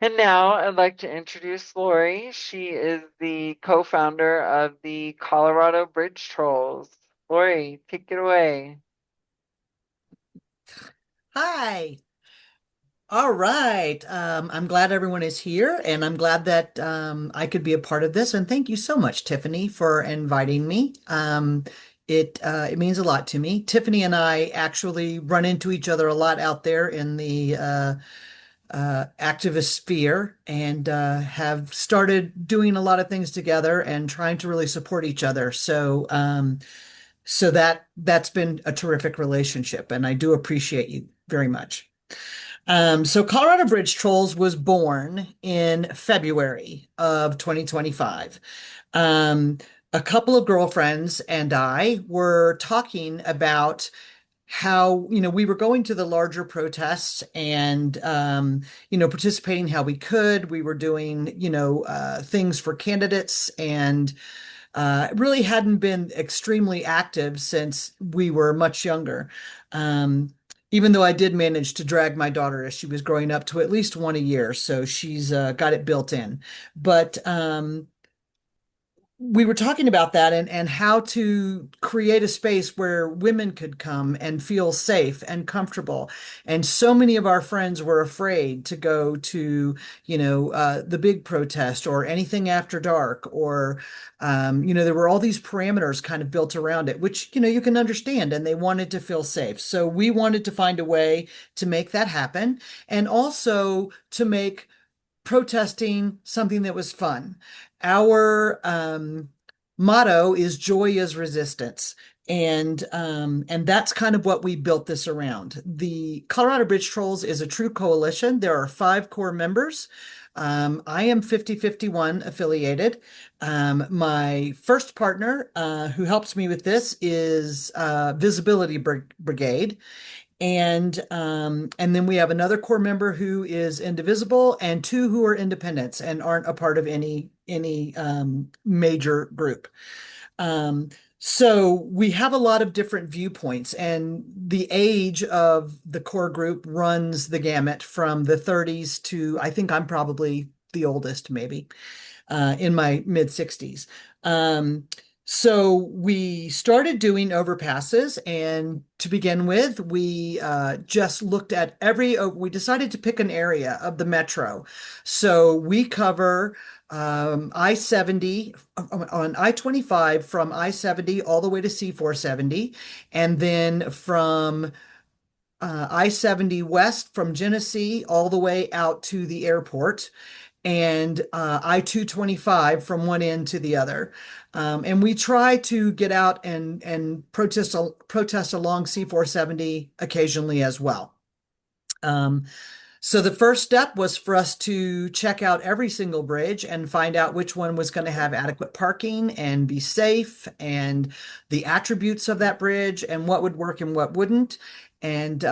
And now I'd like to introduce Lori. She is the co-founder of the Colorado Bridge Trolls. Lori, take it away. Hi. All right. I'm glad everyone is here, and I'm glad that I could be a part of this. And thank you so much, Tiffany, for inviting me. It means a lot to me. Tiffany and I actually run into each other a lot out there in the activist sphere, and have started doing a lot of things together and trying to really support each other. So that's been a terrific relationship, and I do appreciate you very much. So Colorado Bridge Trolls was born in February of 2025. Um, a couple of girlfriends and I were talking about how, we were going to the larger protests and, participating how we could. We were doing, things for candidates, and really hadn't been extremely active since we were much younger. Um, Even though I did manage to drag my daughter as she was growing up to at least one a year, so she's got it built in. But we were talking about that, and how to create a space where women could come and feel safe and comfortable. And so many of our friends were afraid to go to, the big protest or anything after dark, or, there were all these parameters kind of built around it, which, you can understand, and they wanted to feel safe. So we wanted to find a way to make that happen, and also to make protesting something that was fun. Our motto is joy is resistance. And that's kind of what we built this around. The Colorado Bridge Trolls is a true coalition. There are 5 core members. I am 5051 affiliated. My first partner, who helps me with this, is Visibility Brigade. And then we have another core member who is indivisible, and 2 who are independents and aren't a part of any major group. Um, so we have a lot of different viewpoints, and the age of the core group runs the gamut from the 30s to, I think I'm probably the oldest, maybe in my mid 60s. Um, so we started doing overpasses, and to begin with, we just looked at we decided to pick an area of the metro. So we cover I-70 on I-25, from I-70 all the way to C-470, and then from I-70 west from Genesee all the way out to the airport, and I-225 from one end to the other. And we try to get out and protest along C-470 occasionally as well. Um, so the first step was for us to check out every single bridge and find out which one was going to have adequate parking and be safe, and the attributes of that bridge and what would work and what wouldn't. And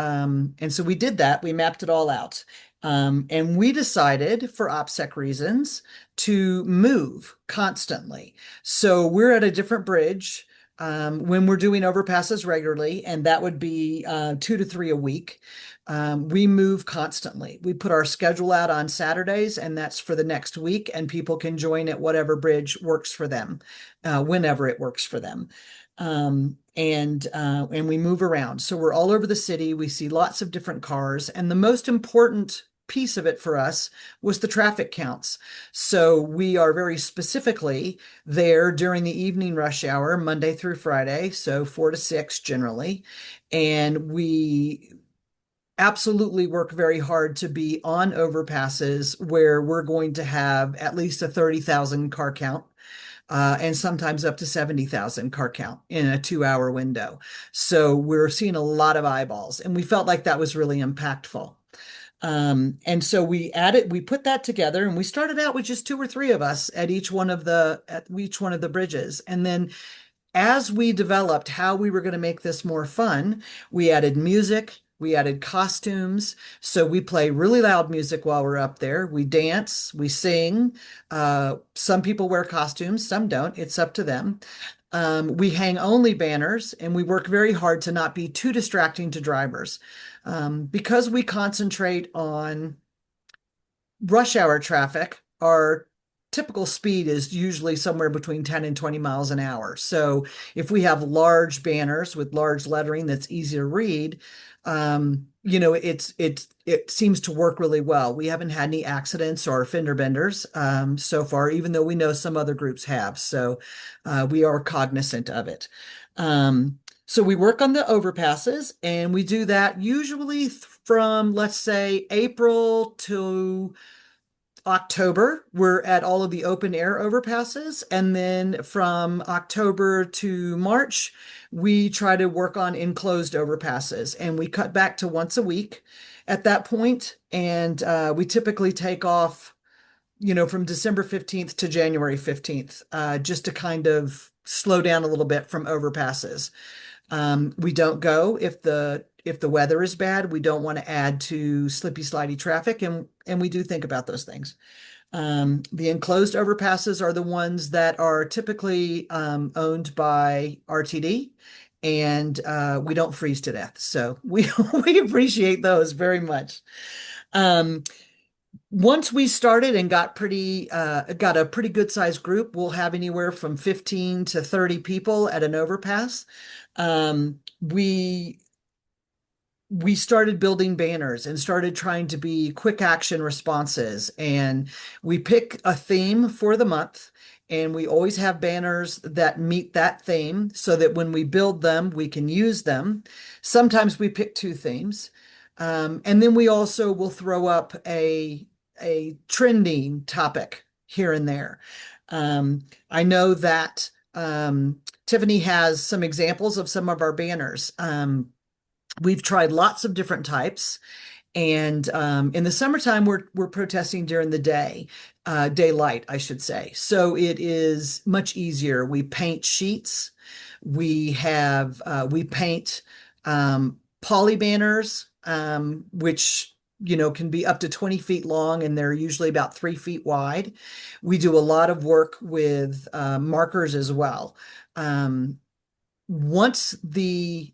so we did that. We mapped it all out. And we decided, for OPSEC reasons, to move constantly. So we're at a different bridge when we're doing overpasses regularly, and that would be 2 to 3 a week. We move constantly. We put our schedule out on Saturdays, and that's for the next week, and people can join at whatever bridge works for them, whenever it works for them. And we move around. So we're all over the city. We see lots of different cars, and the most important piece of it for us was the traffic counts. So we are very specifically there during the evening rush hour, Monday through Friday, so 4 to 6 generally. And we absolutely work very hard to be on overpasses where we're going to have at least a 30,000 car count. And sometimes up to 70,000 car count in a 2 hour window. So we're seeing a lot of eyeballs, and we felt like that was really impactful. And so we put that together, and we started out with just 2 or 3 of us at each one of the bridges. And then as we developed how we were going to make this more fun, we added music, we added costumes. So we play really loud music while we're up there. We dance, we sing. Some people wear costumes, some don't. It's up to them. We hang only banners, and we work very hard to not be too distracting to drivers. Because we concentrate on rush hour traffic, our typical speed is usually somewhere between 10 and 20 miles an hour. So if we have large banners with large lettering that's easy to read, it seems to work really well. We haven't had any accidents or fender benders so far, even though we know some other groups have. So we are cognizant of it. So we work on the overpasses, and we do that usually from, let's say, April to October. We're at all of the open air overpasses. And then from October to March, we try to work on enclosed overpasses. And we cut back to once a week at that point. And we typically take off, from December 15th to January 15th, just to kind of slow down a little bit from overpasses. We don't go if the weather is bad. We don't want to add to slippy, slidey traffic, and we do think about those things. The enclosed overpasses are the ones that are typically owned by RTD, and we don't freeze to death. So we we appreciate those very much. Um, Once we started and got a pretty good sized group, we'll have anywhere from 15 to 30 people at an overpass. We started building banners and started trying to be quick action responses. And we pick a theme for the month, and we always have banners that meet that theme so that when we build them, we can use them. Sometimes we pick two themes. And then we also will throw up a trending topic here and there. I know that Tiffany has some examples of some of our banners. We've tried lots of different types, and in the summertime, we're protesting during the day, daylight, I should say. So it is much easier. We paint sheets. We paint poly banners, which can be up to 20 feet long, and they're usually about 3 feet wide. We do a lot of work with markers as well. Once the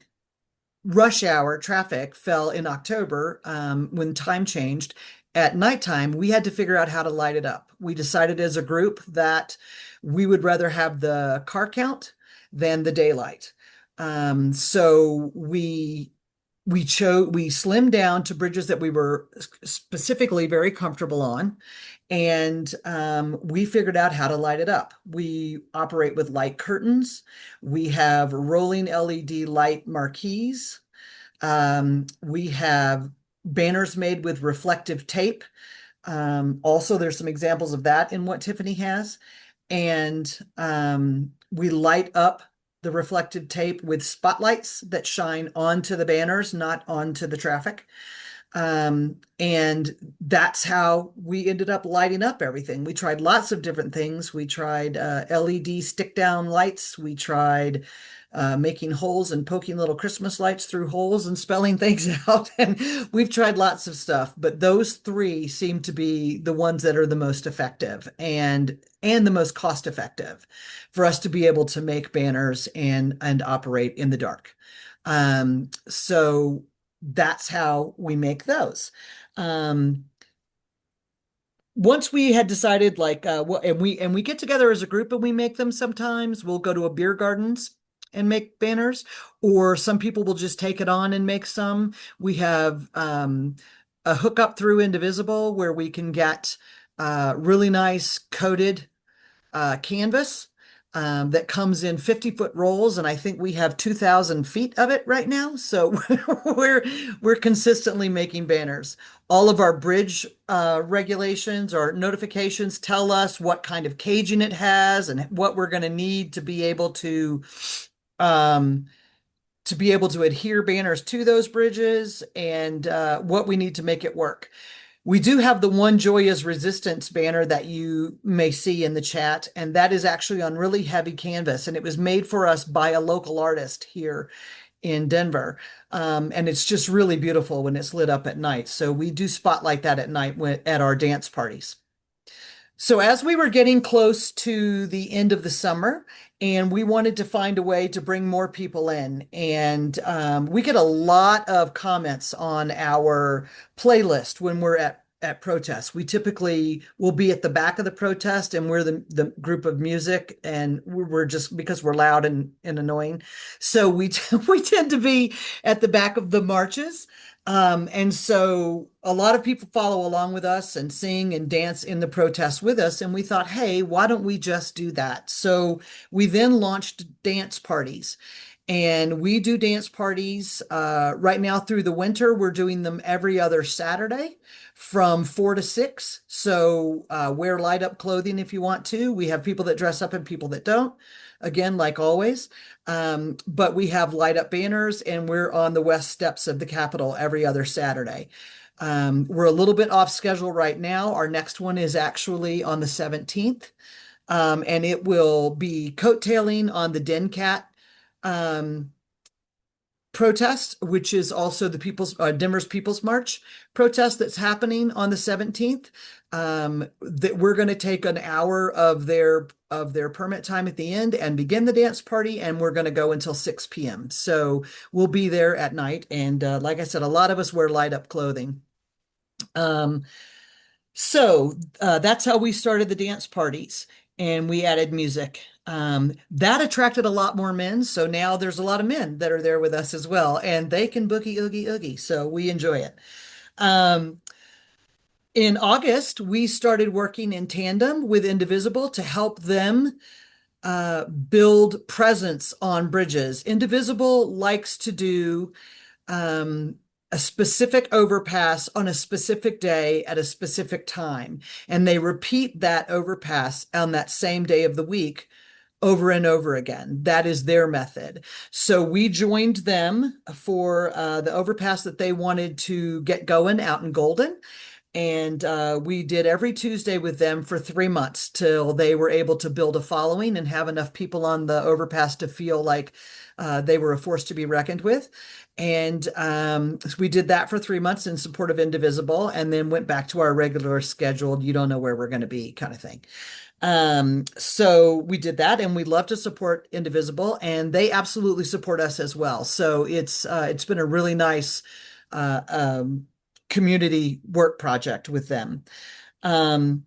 rush hour traffic fell in October, when time changed. At nighttime, we had to figure out how to light it up. We decided as a group that we would rather have the car count than the daylight. So we slimmed down to bridges that we were specifically very comfortable on, and we figured out how to light it up. We operate with light curtains. We have rolling LED light marquees. We have banners made with reflective tape. Also, there's some examples of that in what Tiffany has. And we light up the reflective tape with spotlights that shine onto the banners, not onto the traffic. And that's how we ended up lighting up everything. We tried lots of different things. We tried LED stick down lights. We tried making holes and poking little Christmas lights through holes and spelling things out. And we've tried lots of stuff, but those three seem to be the ones that are the most effective and the most cost effective for us to be able to make banners and operate in the dark. So that's how we make those. Um, Once we had decided like and we get together as a group and we make them sometimes. We'll go to a beer gardens and make banners, or some people will just take it on and make some. We have a hookup through Indivisible where we can get really nice coated canvas that comes in 50-foot rolls, and I think we have 2,000 feet of it right now. So we're consistently making banners. All of our bridge regulations or notifications tell us what kind of caging it has and what we're going to need um, to be able to adhere banners to those bridges, and what we need to make it work. We do have the One Joy is Resistance banner that you may see in the chat, and that is actually on really heavy canvas, and it was made for us by a local artist here in Denver. And it's just really beautiful when it's lit up at night. So we do spotlight that at night at our dance parties. So as we were getting close to the end of the summer, and we wanted to find a way to bring more people in, and we get a lot of comments on our playlist when we're at at protests. We typically will be at the back of the protest, and we're the group of music, and we're just because we're loud and annoying. So we tend to be at the back of the marches. And so a lot of people follow along with us and sing and dance in the protests with us. And we thought, hey, why don't we just do that? So we then launched dance parties. And we do dance parties right now through the winter. We're doing them every other Saturday from 4 to 6. So wear light up clothing if you want to. We have people that dress up and people that don't. Again, like always. But we have light up banners and we're on the west steps of the Capitol every other Saturday. We're a little bit off schedule right now. Our next one is actually on the 17th. And it will be coattailing on the Den Cat um, protest, which is also the Denver's People's March protest that's happening on the 17th. That we're going to take an hour of their permit time at the end and begin the dance party, and we're going to go until 6 p.m. So we'll be there at night, and like I said, a lot of us wear light up clothing. Um, so that's how we started the dance parties, and we added music. That attracted a lot more men, so now there's a lot of men that are there with us as well, and they can boogie oogie oogie, so we enjoy it. Um, in August, we started working in tandem with Indivisible to help them build presence on bridges. Indivisible likes to do um, a specific overpass on a specific day at a specific time. And they repeat that overpass on that same day of the week over and over again. That is their method. So we joined them for the overpass that they wanted to get going out in Golden. And we did every Tuesday with them for 3 months till they were able to build a following and have enough people on the overpass to feel like they were a force to be reckoned with. And so we did that for 3 months in support of Indivisible and then went back to our regular scheduled, you don't know where we're going to be kind of thing. So we did that and we love to support Indivisible and they absolutely support us as well. So it's been a really nice uh, um, community work project with them. Um,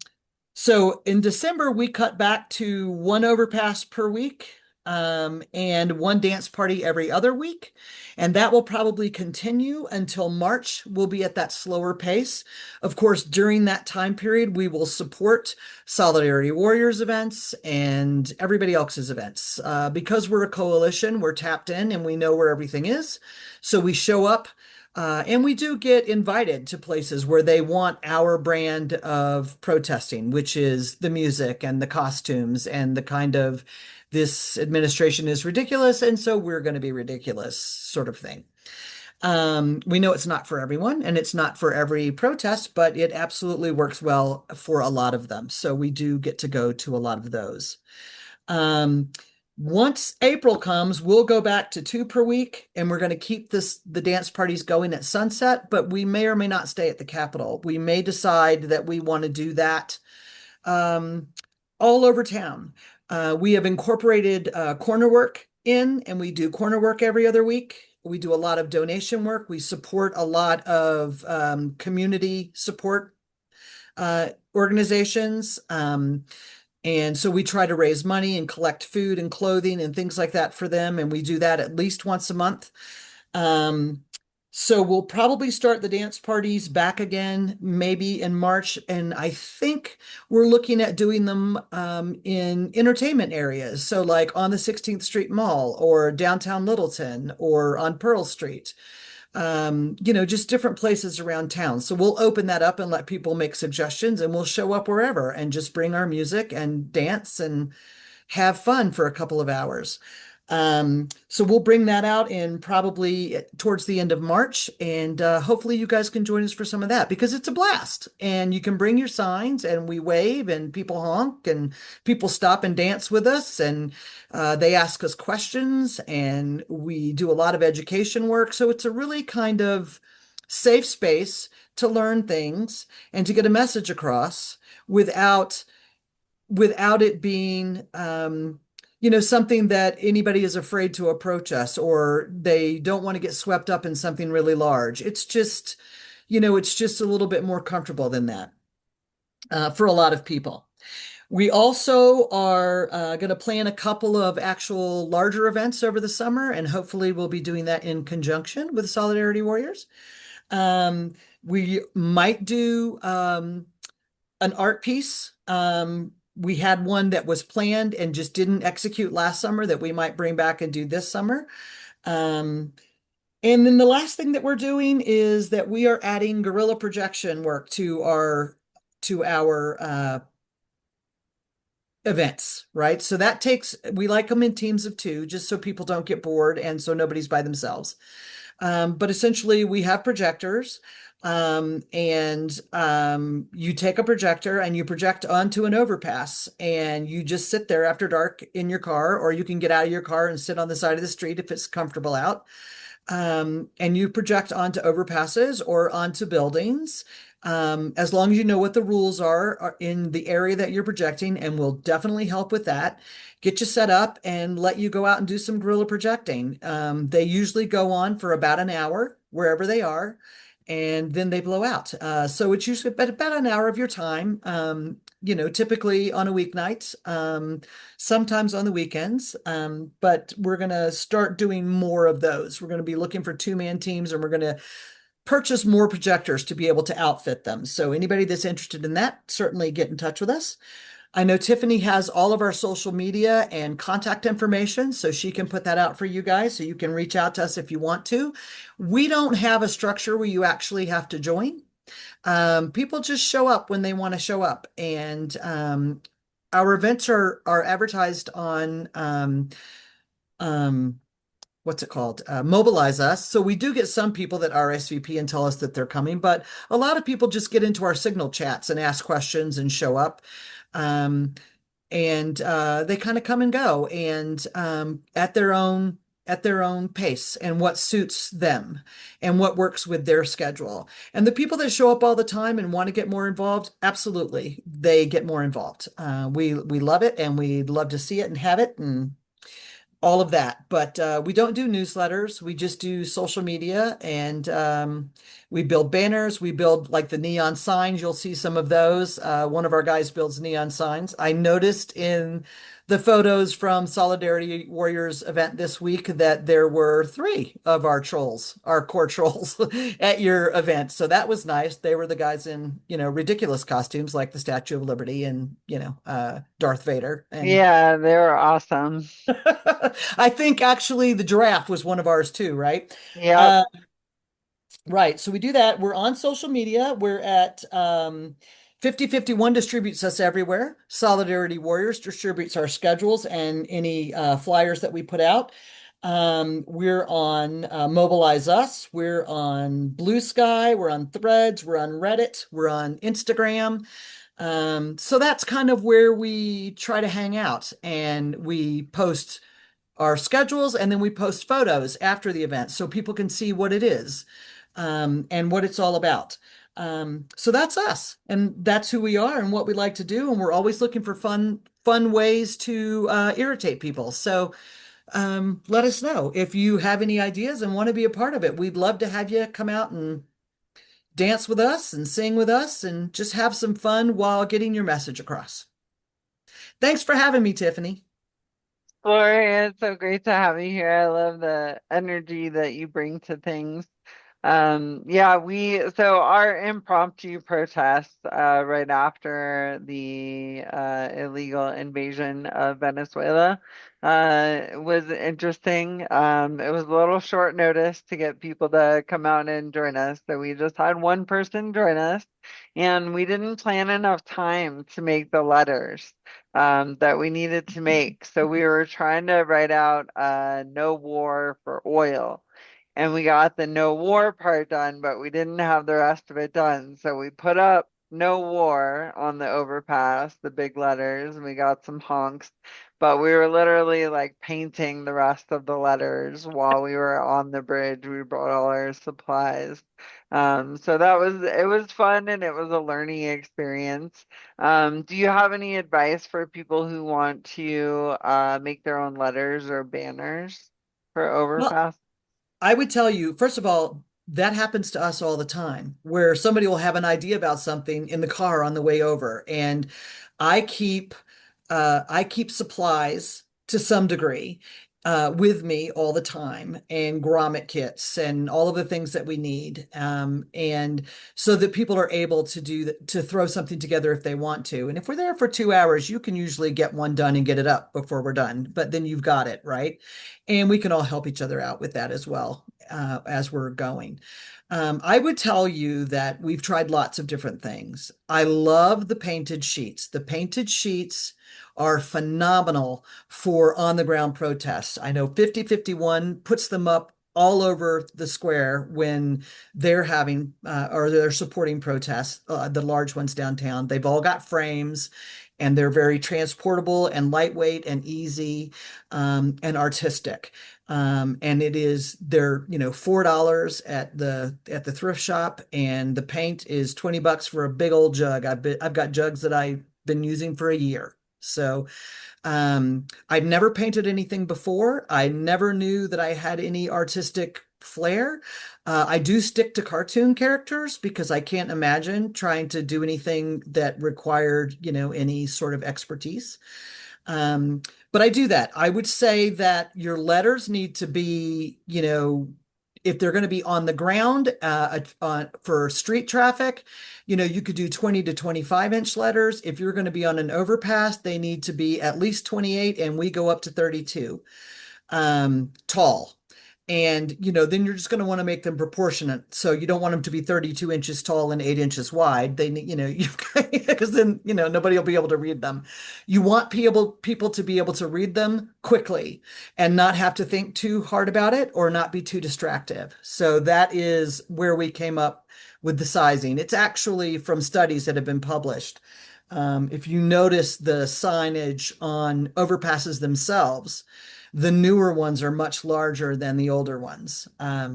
so in December, we cut back to one overpass per week, and one dance party every other week. And that will probably continue until March. We'll be at that slower pace. Of course, during that time period, we will support Solidarity Warriors events and everybody else's events. Because we're a coalition, we're tapped in and we know where everything is. So we show up and we do get invited to places where they want our brand of protesting, which is the music and the costumes and the kind of this administration is ridiculous, and so we're going to be ridiculous sort of thing. We know it's not for everyone and it's not for every protest, but it absolutely works well for a lot of them. So we do get to go to a lot of those. Um, Once April comes, we'll go back to two per week, and we're going to keep the dance parties going at sunset, but we may or may not stay at the Capitol. We may decide that we want to do that um, all over town. We have incorporated corner work in, and we do corner work every other week. We do a lot of donation work. We support a lot of community support organizations. And so we try to raise money and collect food and clothing and things like that for them. And we do that at least once a month. Um, so we'll probably start the dance parties back again, maybe in March. And I think we're looking at doing them in entertainment areas. So like on the 16th Street Mall or downtown Littleton or on Pearl Street. Just different places around town. So we'll open that up and let people make suggestions and we'll show up wherever and just bring our music and dance and have fun for a couple of hours. So we'll bring that out in probably towards the end of March, and hopefully you guys can join us for some of that because it's a blast. And you can bring your signs, and we wave, and people honk, and people stop and dance with us, and they ask us questions, and we do a lot of education work. So it's a really kind of safe space to learn things and to get a message across without it being something that anybody is afraid to approach us or they don't want to get swept up in something really large. It's just it's just a little bit more comfortable than that for a lot of people. We also are going to plan a couple of actual larger events over the summer, and hopefully we'll be doing that in conjunction with Solidarity Warriors. Um, we might do an art piece. We had one that was planned and just didn't execute last summer that we might bring back and do this summer. Um, and then the last thing that we're doing is that we are adding guerrilla projection work to our events, right? So that takes, we like them in teams of two, just so people don't get bored and so nobody's by themselves. But essentially, we have projectors, and you take a projector and you project onto an overpass, and you just sit there after dark in your car, or you can get out of your car and sit on the side of the street if it's comfortable out. And you project onto overpasses or onto buildings. As long as you know what the rules are in the area that you're projecting, and we'll definitely help with that. Get you set up and let you go out and do some guerrilla projecting. They usually go on for about an hour wherever they are, and then they blow out. So it's usually about an hour of your time. Typically on a weeknight, sometimes on the weekends. But we're going to start doing more of those. We're going to be looking for two-man teams, and we're going to purchase more projectors to be able to outfit them. So anybody that's interested in that, certainly get in touch with us. I know Tiffany has all of our social media and contact information, so she can put that out for you guys so you can reach out to us if you want to. We don't have a structure where you actually have to join. People just show up when they want to show up, and our events are advertised on um, what's it called? Mobilize Us. So we do get some people that RSVP and tell us that they're coming, but a lot of people just get into our signal chats and ask questions and show up. Um, and they kind of come and go, and at their own pace and what suits them and what works with their schedule. And the people that show up all the time and want to get more involved, absolutely, they get more involved. We love it, and we'd love to see it and have it and all of that. But we don't do newsletters. We just do social media, and we build banners. We build like the neon signs. You'll see some of those. One of our guys builds neon signs. I noticed in the photos from Solidarity Warriors event this week that there were three of our trolls, our core trolls, at your event. So that was nice. They were the guys in, ridiculous costumes like the Statue of Liberty and, Darth Vader. And Yeah, they were awesome. I think actually the giraffe was one of ours too, right? Yep. Uh, right. So we do that. We're on social media. We're at 5051 distributes us everywhere. Solidarity Warriors distributes our schedules and any flyers that we put out. We're on Mobilize Us. We're on Blue Sky. We're on Threads. We're on Reddit. We're on Instagram. So that's kind of where we try to hang out, and we post our schedules, and then we post photos after the event so people can see what it is, and what it's all about. So that's us, and that's who we are and what we like to do. And we're always looking for fun ways to irritate people. So let us know if you have any ideas and want to be a part of it. We'd love to have you come out and dance with us and sing with us and just have some fun while getting your message across. Thanks for having me, Tiffany. Gloria, it's so great to have you here. I love the energy that you bring to things. Yeah, so our impromptu protest right after the illegal invasion of Venezuela was interesting. It was a little short notice to get people to come out and join us, so we just had one person join us, and we didn't plan enough time to make the letters that we needed to make. So we were trying to write out "No War for Oil." And we got the no war part done, but we didn't have the rest of it done. So we put up no war on the overpass, the big letters, and we got some honks. But we were literally like painting the rest of the letters while we were on the bridge. We brought all our supplies. So it was fun, and it was a learning experience. Do you have any advice for people who want to make their own letters or banners for Well, overpass? I would tell you, first of all, that happens to us all the time, where somebody will have an idea about something in the car on the way over. And I keep I keep supplies to some degree with me all the time, and grommet kits and all of the things that we need, and so that people are able to to throw something together if they want to. And if we're there for 2 hours, you can usually get one done and get it up before we're done. But then you've got it, right? And we can all help each other out with that as well, as we're going. I would tell you that we've tried lots of different things. I love the painted sheets. The painted sheets are phenomenal for on the ground protests. I know 5051 puts them up all over the square when they're having or they're supporting protests, the large ones downtown. They've all got frames, and they're very transportable and lightweight and easy, and artistic. And they're, $4 at the thrift shop, and the paint is $20 for a big old jug. I've got jugs that I've been using for a year. So I'd never painted anything before. I never knew that I had any artistic flair. I do stick to cartoon characters because I can't imagine trying to do anything that required, any sort of expertise. Um, but I do that. I would say that your letters need to be, if they're going to be on the ground for street traffic, you could do 20 to 25-inch letters. If you're going to be on an overpass, they need to be at least 28, and we go up to 32 tall. And, then you're just going to want to make them proportionate. So you don't want them to be 32 inches tall and 8 inches wide. They, because then, nobody will be able to read them. You want people to be able to read them quickly and not have to think too hard about it or not be too distractive. So that is where we came up with the sizing. It's actually from studies that have been published. If you notice the signage on overpasses themselves, the newer ones are much larger than the older ones.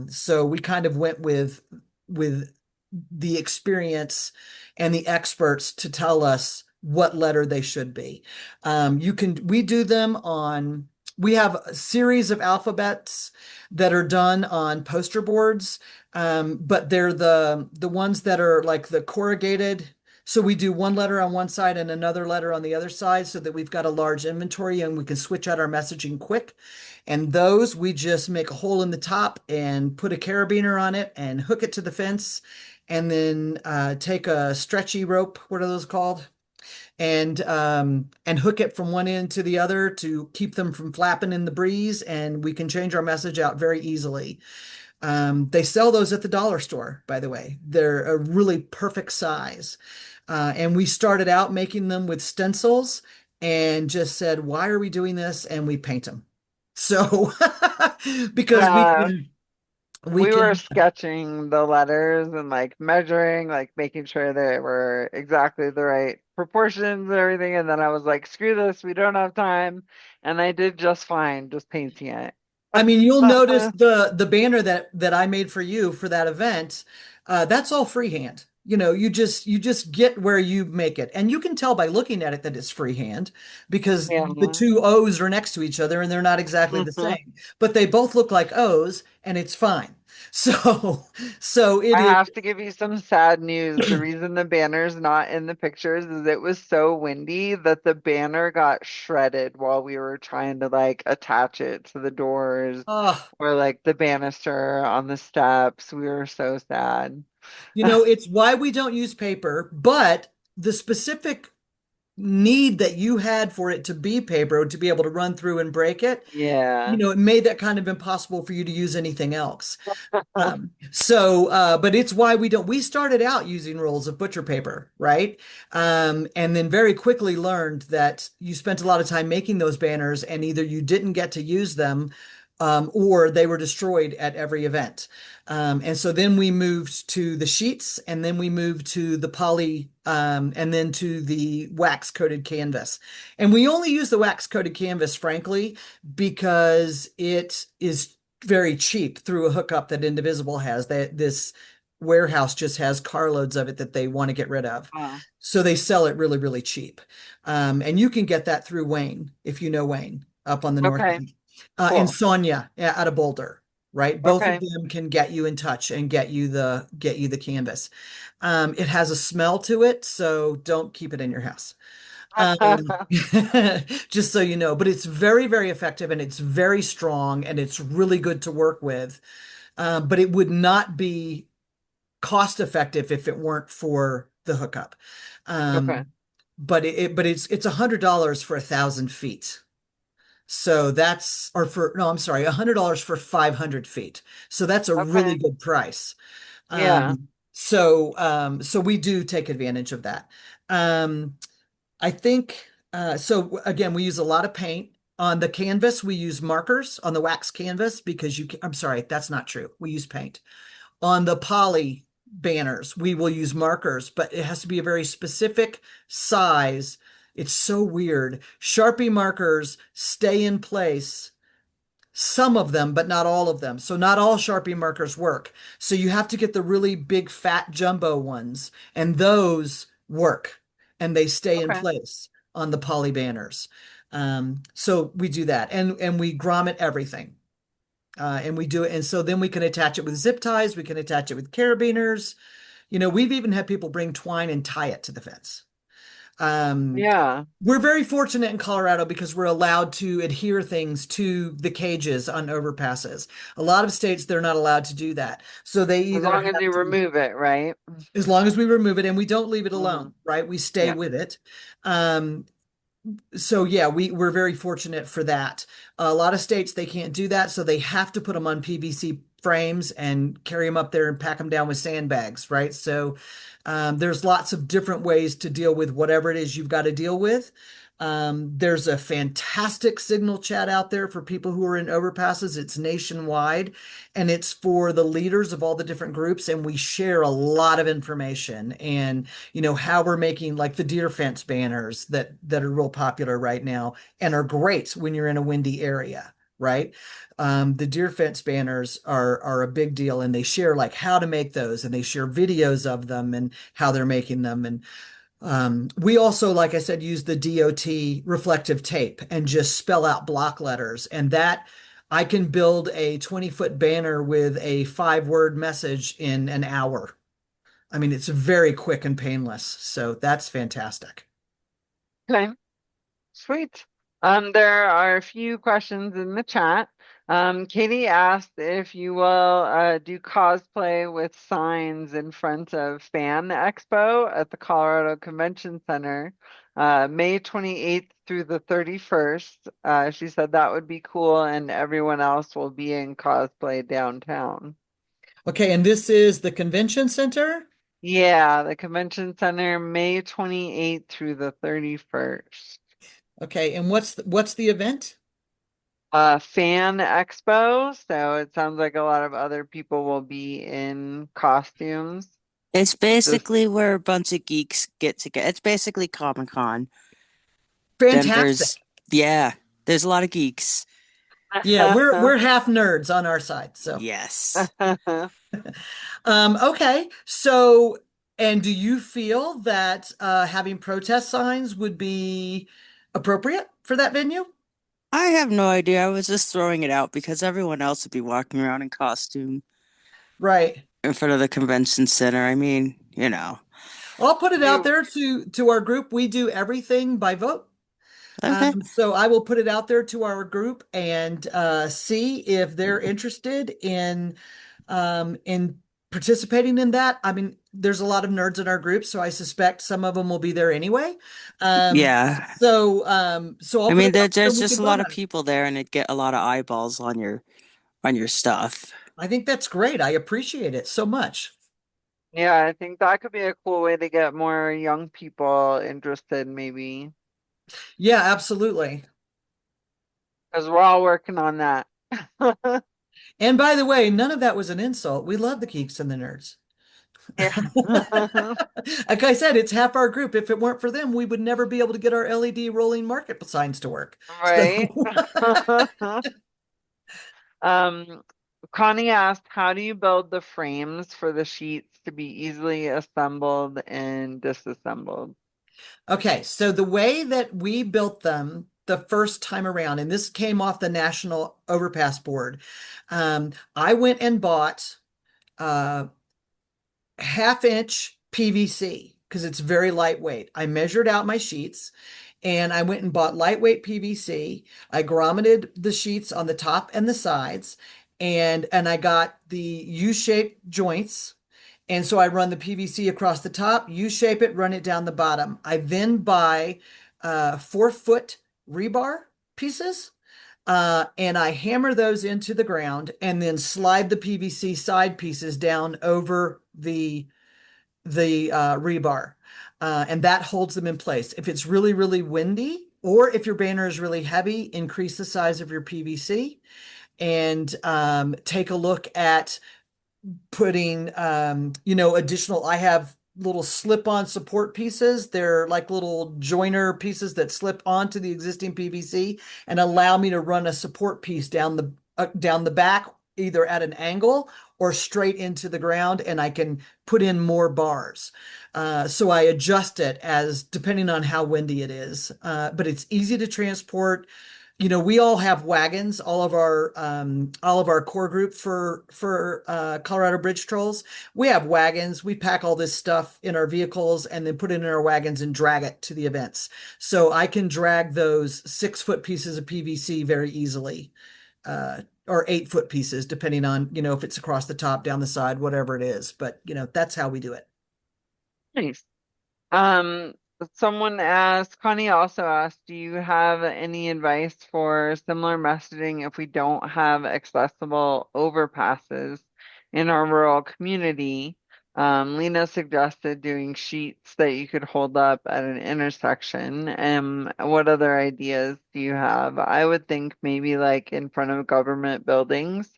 So we kind of went with the experience and the experts to tell us what letter they should be. We do them on, we have a series of alphabets that are done on poster boards, but they're the ones that are like the corrugated. So we do one letter on one side and another letter on the other side so that we've got a large inventory and we can switch out our messaging quick. And those we just make a hole in the top and put a carabiner on it and hook it to the fence, and then take a stretchy rope, what are those called? And hook it from one end to the other to keep them from flapping in the breeze, and we can change our message out very easily. They sell those at the dollar store, by the way. They're a really perfect size. And we started out making them with stencils and just said, why are we doing this? And we paint them. So, because Yeah, we we were can, sketching the letters and like measuring, like making sure they were exactly the right proportions and everything. And then I was like, screw this, we don't have time. And I did just fine just painting it. I mean, you'll notice the banner that I made for you for that event. That's all freehand. You just get where you make it, and you can tell by looking at it that it's freehand because the Yeah. two O's are next to each other and they're not exactly the Mhm. same, but they both look like O's, and it's fine. So, so it I is. have to give you some sad news. The reason the banner's not in the pictures is it was so windy that the banner got shredded while we were trying to like attach it to the doors Oh, or like the banister on the steps. We were so sad. it's why we don't use paper, but the specific need that you had for it to be paper to be able to run through and break it, Yeah. it made that kind of impossible for you to use anything else. But it's why we started out using rolls of butcher paper, right? And then very quickly learned that you spent a lot of time making those banners and either you didn't get to use them, or they were destroyed at every event. And so then we moved to the sheets, and then we moved to the poly, and then to the wax coated canvas. And we only use the wax coated canvas, frankly, because it is very cheap through a hookup that Indivisible has. This warehouse just has carloads of it that they want to get rid of. Oh, So they sell it really, really cheap. And you can get that through Wayne, if you know Wayne, up on the north okay, end. And cool. Sonia, out of Boulder. right? Both of Okay. them can get you in touch and get you the canvas. It has a smell to it, so don't keep it in your house. Um, just so you know, but it's very, very effective and it's very strong and it's really good to work with. But it would not be cost effective if it weren't for the hookup. Okay. But it's $100 for 1,000 feet. So that's, or for, no, I'm sorry, $100 for 500 feet. So that's a really Okay. good price. Yeah. So we do take advantage of that. Um, I think, so again, we use a lot of paint. On the canvas, we use markers on the wax canvas because I'm sorry, that's not true. We use paint. On the poly banners, we will use markers, but it has to be a very specific size. It's so weird. Sharpie markers stay in place, some of them, but not all of them. So not all Sharpie markers work. So you have to get the really big fat jumbo ones, and those work and they stay in Okay. place on the poly banners. So we do that, and we grommet everything. And we do it, and so then we can attach it with zip ties. We can attach it with carabiners. We've even had people bring twine and tie it to the fence. Um, Yeah. we're very fortunate in Colorado because we're allowed to adhere things to the cages on overpasses. A lot of states, they're not allowed to do that. So they As either long as have you to, remove it, right? as long as we remove it and we don't leave it Hmm. alone, right? We stay Yeah. with it. Um, so yeah, we're very fortunate for that. A lot of states they can't do that, so they have to put them on PVC frames and carry them up there and pack them down with sandbags, right? So there's lots of different ways to deal with whatever it is you've got to deal with. There's a fantastic signal chat out there for people who are in overpasses. It's nationwide and it's for the leaders of all the different groups. And we share a lot of information and, how we're making like the deer fence banners that are real popular right now and are great when you're in a windy area. Right. The deer fence banners are a big deal and they share like how to make those and they share videos of them and how they're making them. And we also, like I said, use the DOT reflective tape and just spell out block letters. And that I can build a 20-foot banner with a 5-word message in an hour. I mean, it's very quick and painless. So that's fantastic. Okay. Sweet. There are a few questions in the chat. Katie asked if you will do cosplay with signs in front of Fan Expo at the Colorado Convention Center, May 28th through the 31st. She said that would be cool, and everyone else will be in cosplay downtown. Okay, and this is the convention center. Yeah, the convention center, May 28th through the 31st. Okay, and what's the event? Fan expo, so it sounds like a lot of other people will be in costumes. It's This basically where a bunch of geeks get together. It's basically Comic-Con. Denver's, Fantastic. yeah, there's a lot of geeks. Yeah, we're half nerds on our side, so. Yes. Okay, so and do you feel that having protest signs would be appropriate for that venue? I have no idea. I was just throwing it out because everyone else would be walking around in costume Right. in front of the convention center. I mean, you know. I'll put it out Do there to our group. We do everything by vote. Okay. So I will put it out there to our group and see if they're interested in participating in that. I mean, there's a lot of nerds in our group, so I suspect some of them will be there anyway. Yeah. So I I'll put mean, it out there there's and we just can a vote lot of on it. people there and it'd get a lot of eyeballs on your stuff. I think that's great. I appreciate it so much. yeah, I think that could be a cool way to get more young people interested, maybe, Yeah, absolutely. because we're all working on that. And by the way, none of that was an insult. We love the geeks and the nerds. Yeah. Like I said, it's half our group. If it weren't for them, we would never be able to get our LED rolling market signs to work. So, Right. Um, Connie asked, how do you build the frames for the sheets to be easily assembled and disassembled? okay. So the way that we built them the first time around, and this came off the National Overpass Board. I went and bought uh, half-inch PVC because it's very lightweight. I measured out my sheets and I went and bought lightweight PVC. I grommeted the sheets on the top and the sides, and I got the U-shaped joints. And so I run the PVC across the top, U-shape it, run it down the bottom. I then buy 4-foot rebar pieces, and I hammer those into the ground and then slide the PVC side pieces down over the rebar, and that holds them in place. If it's really, really windy, or if your banner is really heavy, increase the size of your PVC and take a look at putting additional. I have little slip-on support pieces. They're like little joiner pieces that slip onto the existing PVC and allow me to run a support piece down the back, either at an angle or straight into the ground, and I can put in more bars. So I adjust it as depending on how windy it is. But it's easy to transport. We all have wagons, all of our core group for Colorado Bridge Trolls. We have wagons. We pack all this stuff in our vehicles and then put it in our wagons and drag it to the events. So I can drag those 6-foot pieces of PVC very easily, or 8-foot pieces, depending on, if it's across the top, down the side, whatever it is. But, that's how we do it. Nice. Connie also asked, do you have any advice for similar messaging if we don't have accessible overpasses in our rural community? Lena suggested doing sheets that you could hold up at an intersection. What other ideas do you have? I would think maybe like in front of government buildings,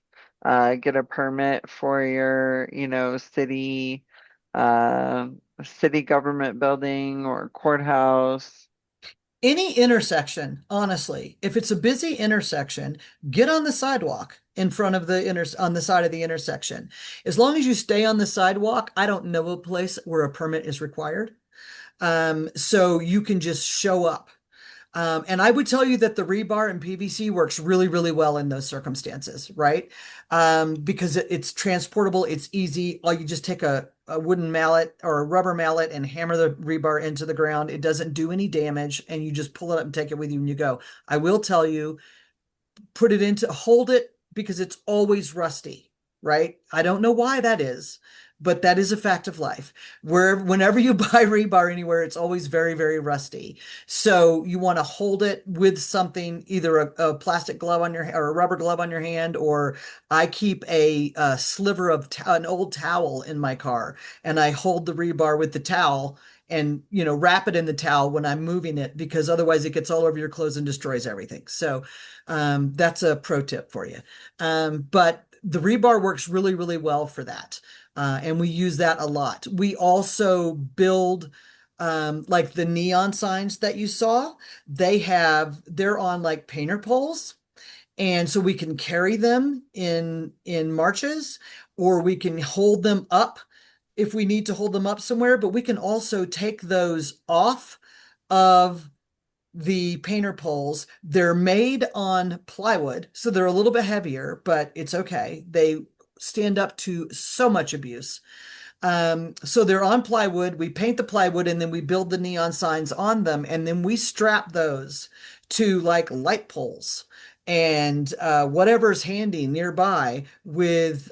get a permit for your, uh, city government building or courthouse. Any intersection, honestly, if it's a busy intersection, get on the sidewalk in front of on the side of the intersection. As long as you stay on the sidewalk, I don't know a place where a permit is required. So you can just show up. And I would tell you that the rebar and PVC works really, really well in those circumstances, right? Because it's transportable, it's easy. All you just take a wooden mallet or a rubber mallet and hammer the rebar into the ground. It doesn't do any damage, and you just pull it up and take it with you when you go. I will tell you, hold it because it's always rusty, right? I don't know why that is, but that is a fact of life. Whenever you buy rebar anywhere, it's always very, very rusty. So you want to hold it with something, either a plastic glove on or a rubber glove on your hand, or I keep a sliver of an old towel in my car, and I hold the rebar with the towel and wrap it in the towel when I'm moving it, because otherwise it gets all over your clothes and destroys everything. So that's a pro tip for you. But the rebar works really, really well for that. And we use that a lot. We also build like the neon signs that you saw. They're on like painter poles. And so we can carry them in marches, or we can hold them up if we need to hold them up somewhere, but we can also take those off of the painter poles. They're made on plywood, so they're a little bit heavier, but it's okay. They stand up to so much abuse. So they're on plywood. We paint the plywood and then we build the neon signs on them, and then we strap those to like light poles and whatever's handy nearby with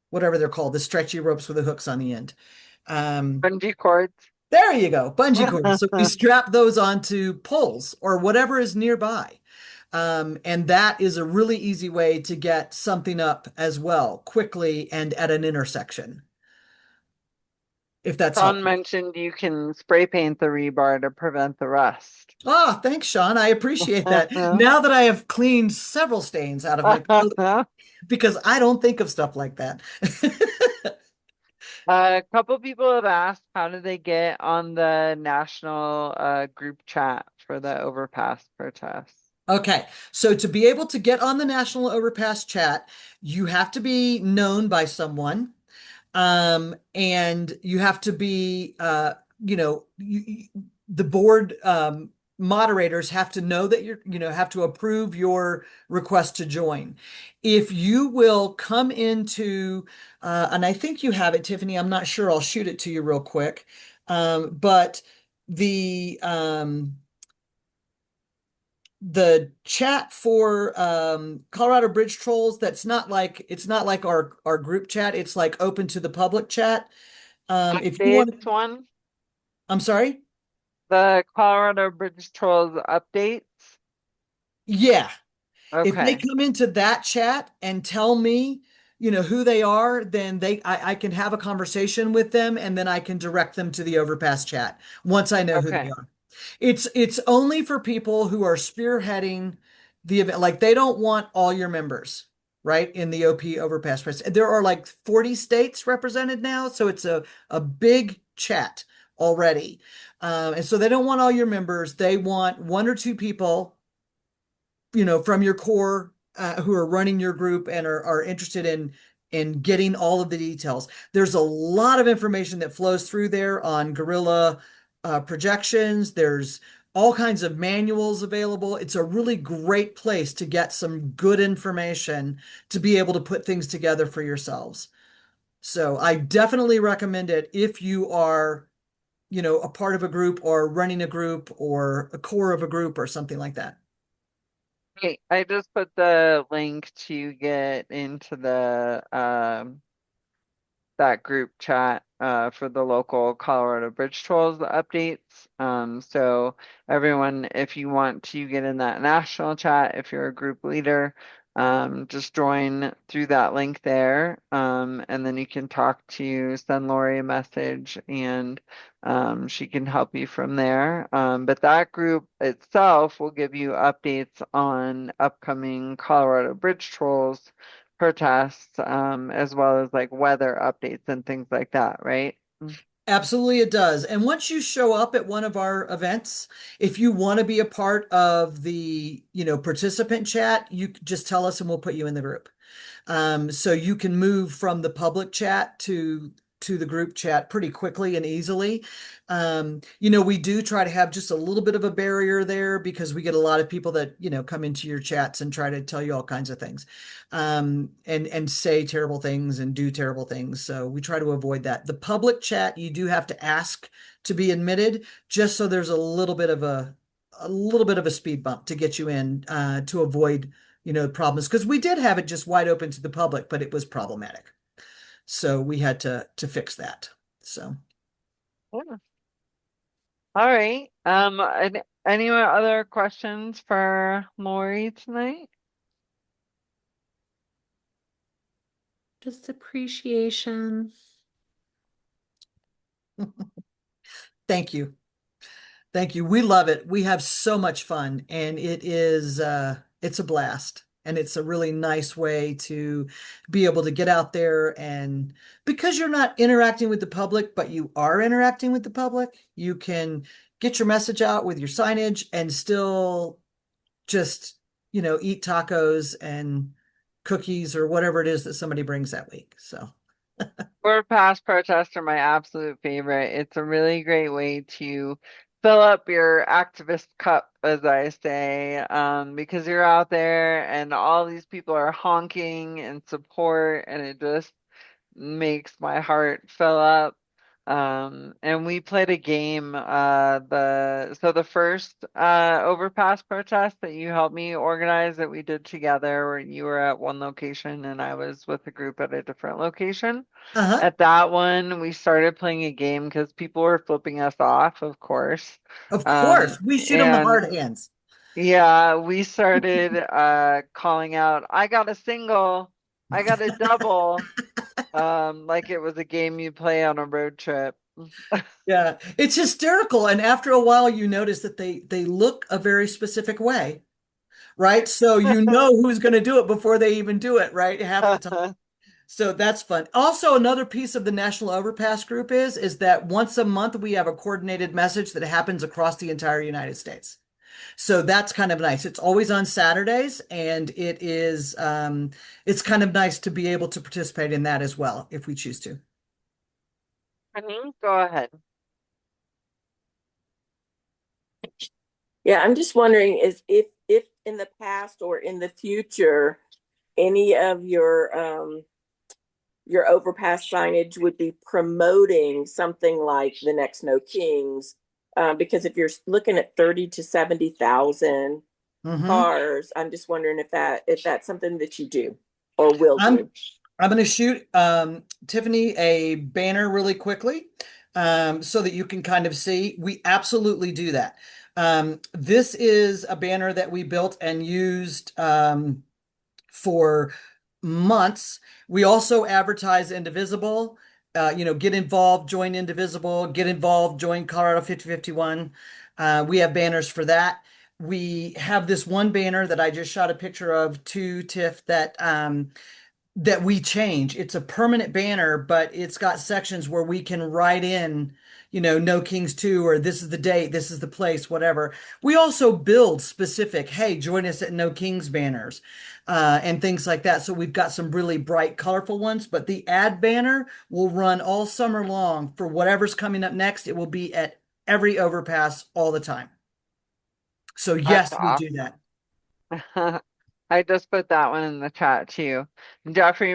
whatever they're called, the stretchy ropes with the hooks on the end. Bungee cords. There you go, bungee cords. So we strap those onto poles or whatever is nearby. And that is a really easy way to get something up as well, quickly and at an intersection, if that's Sean helpful. mentioned you can spray paint the rebar to prevent the rust. Oh, thanks, Sean. I appreciate that. Now that I have cleaned several stains out of my clothing, because I don't think of stuff like that. A couple people have asked how do they get on the national group chat for the overpass protests? Okay, so to be able to get on the National Overpass chat, you have to be known by someone, and you have to be, the board moderators have to know that have to approve your request to join. If you will come into, and I think you have it, Tiffany, I'm not sure, I'll shoot it to you real quick. But the, the chat for Colorado Bridge Trolls, it's not like our group chat. It's like open to the public chat. If you want, Updates one, I'm sorry. the Colorado Bridge Trolls updates. Yeah, if they Okay. come into that chat and tell me, who they are, then I can have a conversation with them and then I can direct them to the Overpass chat once I know who they Okay. are. It's only for people who are spearheading the event. Like they don't want all your members, right? In the OP Overpass Press. There are like 40 states represented now, so it's a big chat already. And so they don't want all your members. They want one or two people, from your core who are running your group and are interested in getting all of the details. There's a lot of information that flows through there on guerrilla projections. There's all kinds of manuals available. It's a really great place to get some good information to be able to put things together for yourselves. So I definitely recommend it if you are, a part of a group or running a group or a core of a group or something like that. Hey, I just put the link to get into the that group chat for the local Colorado Bridge Trolls updates. So everyone, if you want to get in that national chat, if you're a group leader, just join through that link there. And then you can send Lori a message and she can help you from there. But that group itself will give you updates on upcoming Colorado Bridge Trolls protests, as well as like weather updates and things like that, right? Absolutely, it does. And once you show up at one of our events, if you want to be a part of the, participant chat, you just tell us and we'll put you in the group. So you can move from the public chat to the group chat pretty quickly and easily. We do try to have just a little bit of a barrier there because we get a lot of people that, come into your chats and try to tell you all kinds of things, and say terrible things and do terrible things. So we try to avoid that. The public chat, you do have to ask to be admitted, just so there's a little bit of a speed bump to get you in, to avoid problems, because we did have it just wide open to the public, but it was problematic. So we had to fix that. So Yeah. All right. Any other questions for Lori tonight? Just appreciation. thank you. Thank you. We love it. We have so much fun and it's a blast. And it's a really nice way to be able to get out there, and because you're not interacting with the public, but you are interacting with the public, you can get your message out with your signage and still just, eat tacos and cookies or whatever it is that somebody brings that week. So, Overpass protests are my absolute favorite. It's a really great way to fill up your activist cup, as I say, because you're out there and all these people are honking in support, and it just makes my heart fill up. And we played a game, the first overpass protest that you helped me organize that we did together, where you were at one location and I was with a group at a different location. uh-huh. At that one, we started playing a game because people were flipping us off, of course. Of course, we shoot them the And hard hands. yeah, we started calling out, I got a single, I got a double, like it was a game you play on a road trip. Yeah, it's hysterical. And after a while, you notice that they look a very specific way, right? So you know who's going to do it before they even do it, right? Half the time. So that's fun. Also, another piece of the National Overpass Group is that once a month we have a coordinated message that happens across the entire United States. So that's kind of nice. It's always on Saturdays, and it's kind of nice to be able to participate in that as well if we choose to. Go ahead. Yeah, I'm just wondering is if in the past or in the future any of your overpass signage would be promoting something like the next No Kings. Because if you're looking at 30 to 70,000 Hmm. cars, I'm just wondering if that's something that you do or will I'm do. I'm going to shoot Tiffany a banner really quickly so that you can kind of see. We absolutely do that. This is a banner that we built and used for months. We also advertise Indivisible. Get involved, join Indivisible, get involved, join Colorado 5051. We have banners for that. We have this one banner that I just shot a picture of to Tiff that we change. It's a permanent banner, but it's got sections where we can write in, No Kings 2, or this is the date, this is the place, whatever. We also build specific, hey, join us at No Kings banners, and things like that. So we've got some really bright, colorful ones, but the ad banner will run all summer long for whatever's coming up next. It will be at every overpass all the time. So That's yes, we do that. awesome. I just put that one in the chat too. Jeffrey,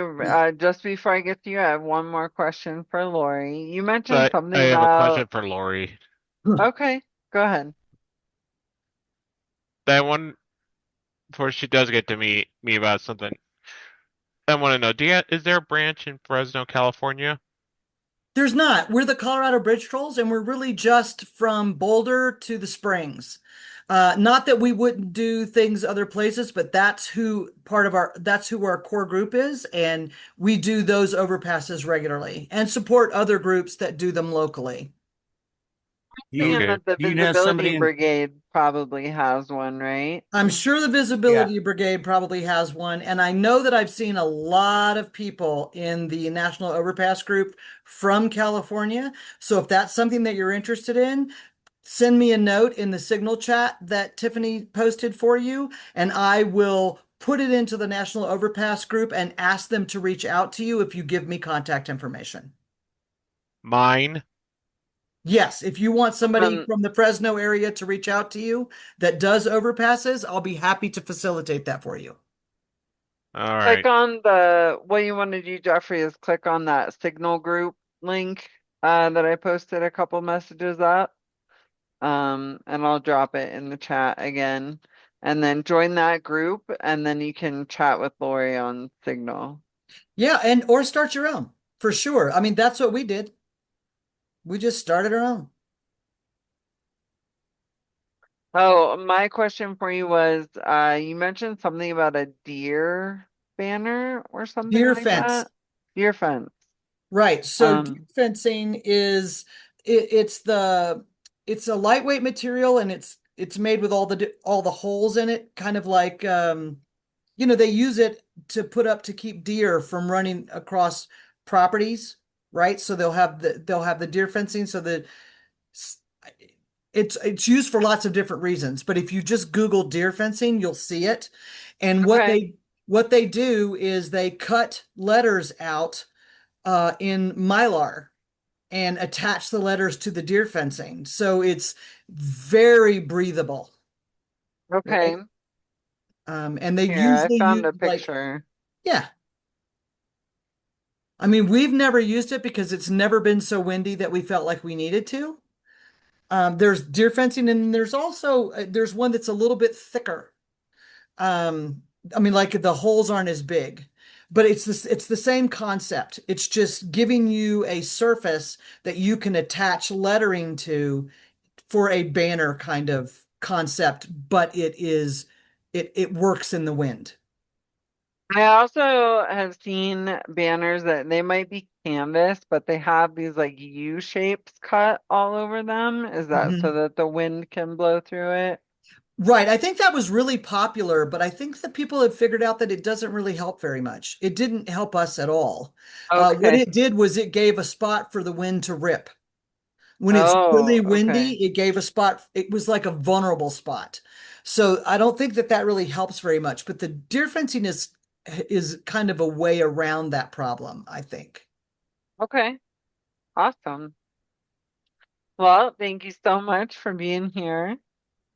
just before I get to you, I have one more question for Lori. You So mentioned I something have a question about, for Lori. okay, go ahead. That one, before she does get to me about something, I want to know, is there a branch in Fresno, California? There's not. We're the Colorado Bridge Trolls, and we're really just from Boulder to the Springs. Not that we wouldn't do things other places, but that's who our core group is, and we do those overpasses regularly and support other groups that do them locally. Do you Saying Okay. that the do you know Visibility somebody in? Brigade probably has one, right? I'm sure the Yeah. Visibility Brigade probably has one, and I know that I've seen a lot of people in the National Overpass group from California. So if that's something that you're interested in, send me a note in the Signal chat that Tiffany posted for you, and I will put it into the National Overpass group and ask them to reach out to you if you give me contact information. Mine? Yes, if you want somebody Um, from the Fresno area to reach out to you that does overpasses, I'll be happy to facilitate that for you. All Click right. on what you want to do, Jeffrey, is click on that Signal group link that I posted a couple messages up. And I'll drop it in the chat again. And then join that group, and then you can chat with Lori on Signal. Yeah, and or start your own for sure. I mean, that's what we did. We just started our own. Oh, my question for you was, you mentioned something about a deer banner or something Deer like fence. that. Deer fence. Right. So deer Um, fencing is it's a lightweight material and it's made with all the holes in it, kind of like they use it to put up to keep deer from running across properties, right? So they'll have the deer fencing so that it's used for lots of different reasons, but if you just Google deer fencing, you'll see it. And okay, what they do is they cut letters out in Mylar and attach the letters to the deer fencing. So it's very breathable, okay. right? And they Here, I usually found use a like, picture. yeah. I mean, we've never used it because it's never been so windy that we felt like we needed to. There's deer fencing, and there's one that's a little bit thicker. Um, I mean, like the holes aren't as big, but it's the same concept. It's just giving you a surface that you can attach lettering to for a banner kind of concept, but it works in the wind. I also have seen banners that they might be canvas, but they have these like U shapes cut all over them. Is that so Mhm. that the wind can blow through it? Right. I think that was really popular, but I think that people have figured out that it doesn't really help very much. It didn't help us at all. What Okay. it did was it gave a spot for the wind to rip. When it's Oh, really windy, okay. it gave a spot. It was like a vulnerable spot. So I don't think that really helps very much. But the deer fencing is kind of a way around that problem, I think. Okay. Awesome. Well, thank you so much for being here.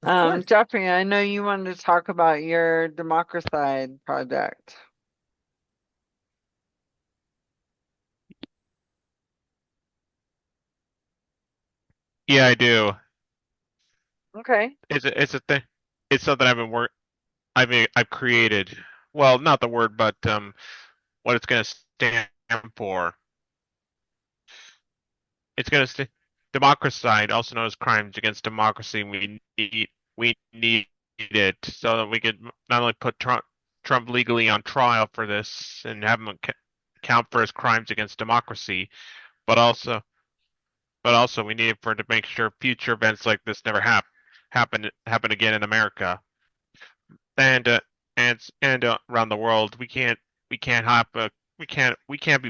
Of course. Jeffrey, I know you wanted to talk about your Democracide project. Yeah, I do. Okay. It's a thing. It's something I've created. Well, not the word, but what it's gonna stand for. It's gonna st Democracide, also known as crimes against democracy. We need it so that we could not only put Trump legally on trial for this and have him account for his crimes against democracy, but also we need it to make sure future events like this never happen again in America and around the world. We can't be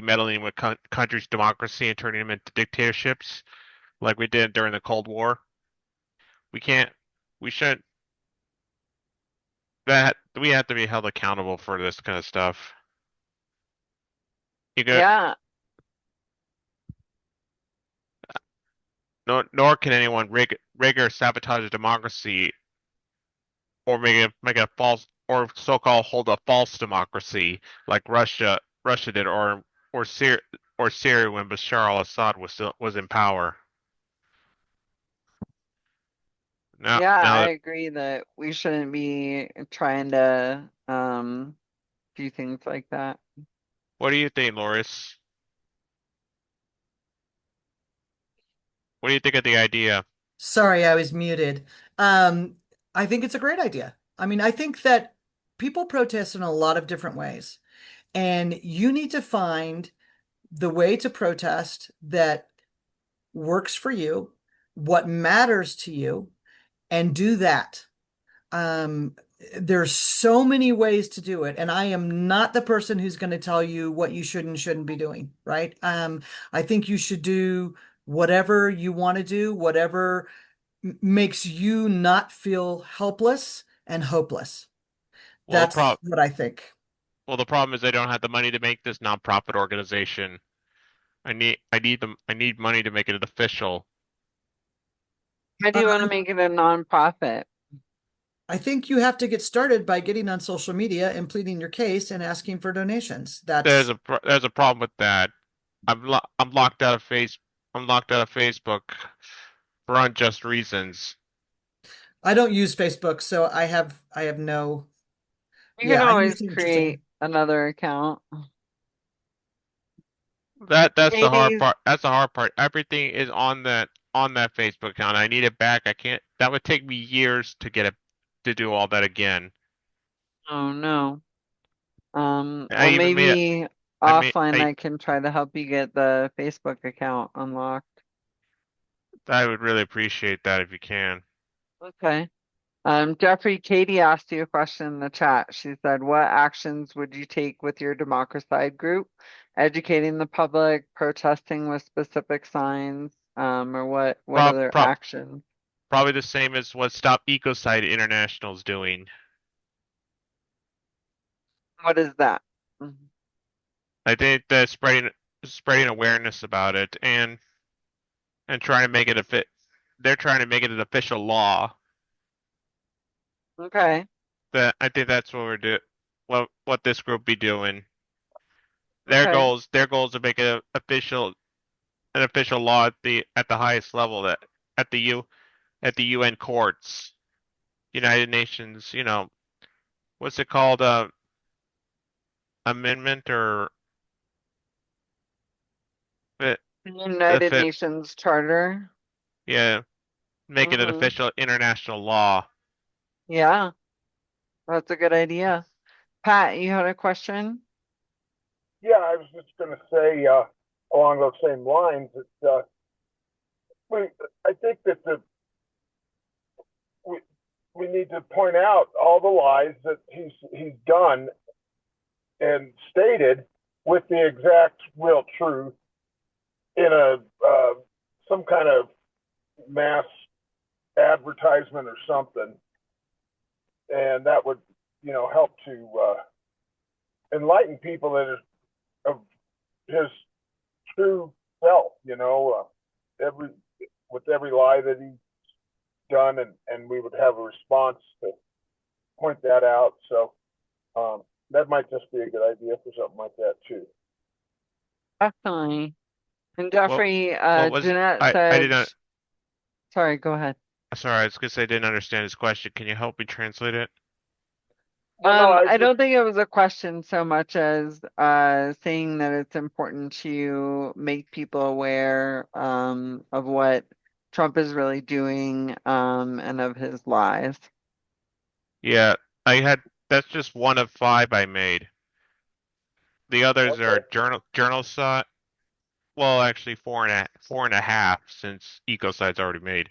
meddling with countries' democracy and turning them into dictatorships like we did during the Cold War. We can't. We shouldn't. That we have to be held accountable for this kind of stuff. You go. Yeah. Nor can anyone rig or sabotage a democracy or make a false or so-called hold a false democracy like Russia did or Syria when Bashar al-Assad was in power. Yeah, Now I that agree that we shouldn't be trying to do things like that. What do you think, Loris? What do you think of the idea? Sorry, I was muted. Um, I think it's a great idea. I mean, I think that people protest in a lot of different ways, and you need to find the way to protest that works for you, what matters to you, and do that. Um, there's so many ways to do it, and I am not the person who's going to tell you what you should and shouldn't be doing, right? I think you should do whatever you want to do, whatever makes you not feel helpless and hopeless. Well, That's what I think. the problem is I don't have the money to make this nonprofit organization. I need money to make it official. How do you want to make it a nonprofit? I think you have to get started by getting on social media and pleading your case and asking for donations. There's a problem with that. I'm locked out of Facebook for unjust reasons. I don't use Facebook, so I have no, You can yeah, I always understand what you're create saying. another account. That's the hard Katie's, part. That's the hard part. Everything is on that Facebook account. I need it back. I can't. That would take me years to get it to do all that again. oh no. I Well, even made it. maybe I mean, offline I can try to help you get the Facebook account unlocked. I would really appreciate that if you can. Okay. Jeffrey, Katie asked you a question in the chat. She said, what actions would you take with your Democracide group? Educating the public, protesting with specific signs, or what Prob, other prob, actions? Probably the same as what Stop Ecocide International is doing. What is that? Mhm. I think that spreading awareness about it and trying to make it a fit. They're trying to make it an official law. Okay, That I think that's what we're do. What this group be doing. okay. Their goals to make it an official law at the highest level that at the U at the UN courts, United Nations. What's it called? Amendment or the The the United fit? Nations Charter. Yeah, make it an Mm-hmm. official international law. Yeah, that's a good idea. Pat, you had a question? Yeah, I was just going to say along those same lines that we, I think that we, we need to point out all the lies that he's done and stated with the exact real truth in a some kind of mass advertisement or something, and that would help to enlighten people that is of his true self. Every with every lie that he done, and we would have a response to point that out. So that might just be a good idea for something like that too. Definitely. And What Jeffrey, what was Jeanette I said, didn't sorry, go ahead. sorry, I was gonna say I didn't understand his question. Can you help me translate it? Well, no, I I just don't think it was a question so much as saying that it's important to make people aware of what Trump is really doing and of his lies. Yeah, I had that's just one of five I made. The others are okay. journal side. Well, actually four and a half since ecocide's already made.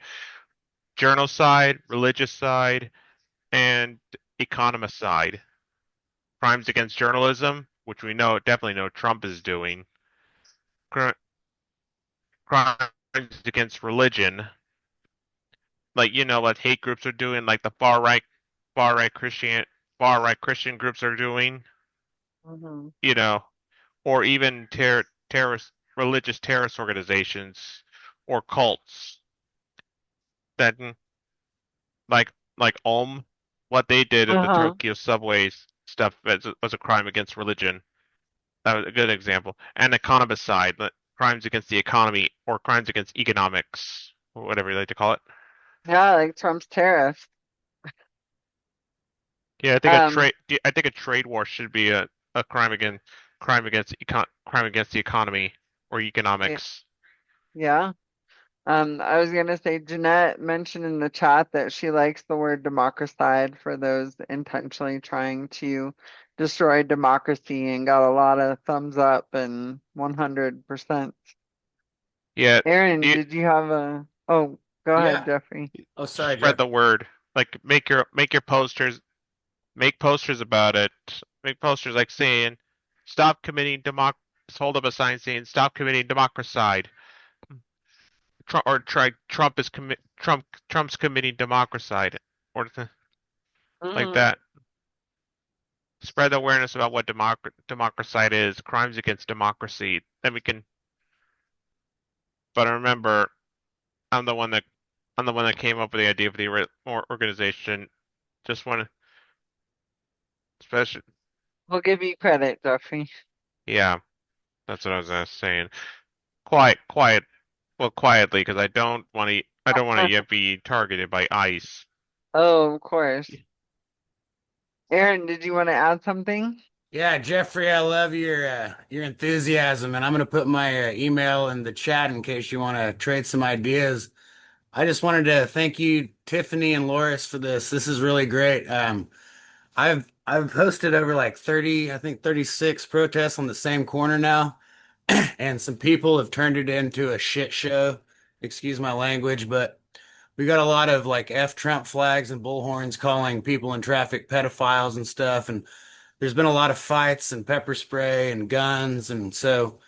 Journal side, religious side, and economist side. Crimes against journalism, which we definitely know Trump is doing. Cri- Crimes against religion, like what hate groups are doing, like the far right Christian, far right Christian groups are doing. Hmm. You know, or even terrorist religious terrorist organizations or cults that like what they did at the Uh-huh. Tokyo subways stuff was a crime against religion. That was a good example. And economist side, crimes against the economy or crimes against economics, or whatever you like to call it. Yeah, like Trump's tariffs. Yeah, Um, I think a trade war should be a crime against the economy or yeah. economics. Yeah. I was gonna say Jeanette mentioned in the chat that she likes the word democracide for those intentionally trying to destroy democracy and got a lot of thumbs up and 100%. Yeah, Aaron, you did you have a, oh, go ahead, Yeah. Jeffrey. Oh, sorry, spread Jeff. the word. Like make your posters, make posters about it. Make posters like saying, "Stop committing democ." Hold up a sign saying, "Stop committing democracide." Trump or try Trump is commit Trump's committing democracide or like Hmm. that. Spread awareness about what democracide is, crimes against democracy. Then we can. But remember, I'm the one that I'm the one that came up with the idea for the organization. Just want to, especially, We'll give you credit, Jeffrey. yeah, that's what I was saying. Quiet, well, quietly, because I don't want to yet be targeted by ICE. Oh, of course. Aaron, did you want to add something? Yeah, Jeffrey, I love your enthusiasm, and I'm gonna put my email in the chat in case you want to trade some ideas. I just wanted to thank you, Tiffany and Loris, for this. This is really great. I've hosted over like 30, I think 36 protests on the same corner now, and some people have turned it into a shit show. Excuse my language, but we got a lot of like F Trump flags and bullhorns calling people in traffic pedophiles and stuff, and there's been a lot of fights and pepper spray and guns, and so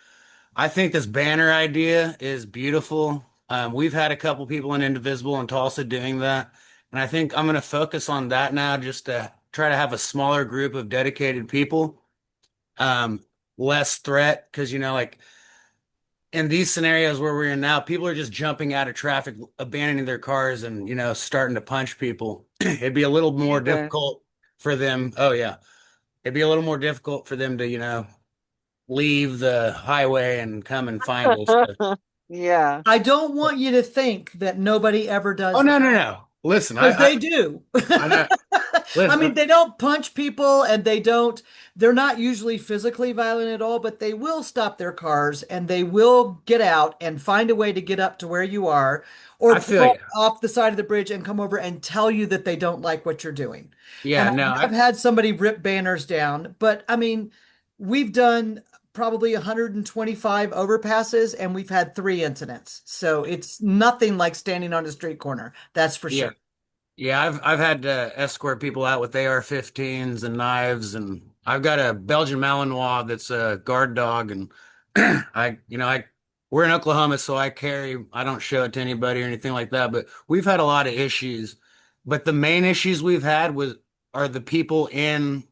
I think this banner idea is beautiful. We've had a couple people in Indivisible and Tulsa doing that, and I think I'm going to focus on that now, just to try to have a smaller group of dedicated people, um, less threat, because like in these scenarios where we're in now, people are just jumping out of traffic, abandoning their cars, and starting to punch people. It'd be a little more Jesus. difficult for them. Oh yeah, it'd be a little more difficult for them to leave the highway and come and find us. Yeah. I don't want you to think that nobody ever Oh does no, that, no, no. Listen, because they do. I know. I mean, Listen, they don't punch people and they're not usually physically violent at all, but they will stop their cars and they will get out and find a way to get up to where you are or I feel pull you. up off the side of the bridge and come over and tell you that they don't like what you're doing. And Yeah, no, I have had somebody rip banners down, but I mean, we've done probably 125 overpasses and we've had 3 incidents. So it's nothing like standing on a street corner. That's for yeah. sure. Yeah, I've had to escort people out with AR-15s and knives, and I've got a Belgian Malinois that's a guard dog, and we're in Oklahoma, so I don't show it to anybody or anything like that, but we've had a lot of issues. But the main issues we've had are the people in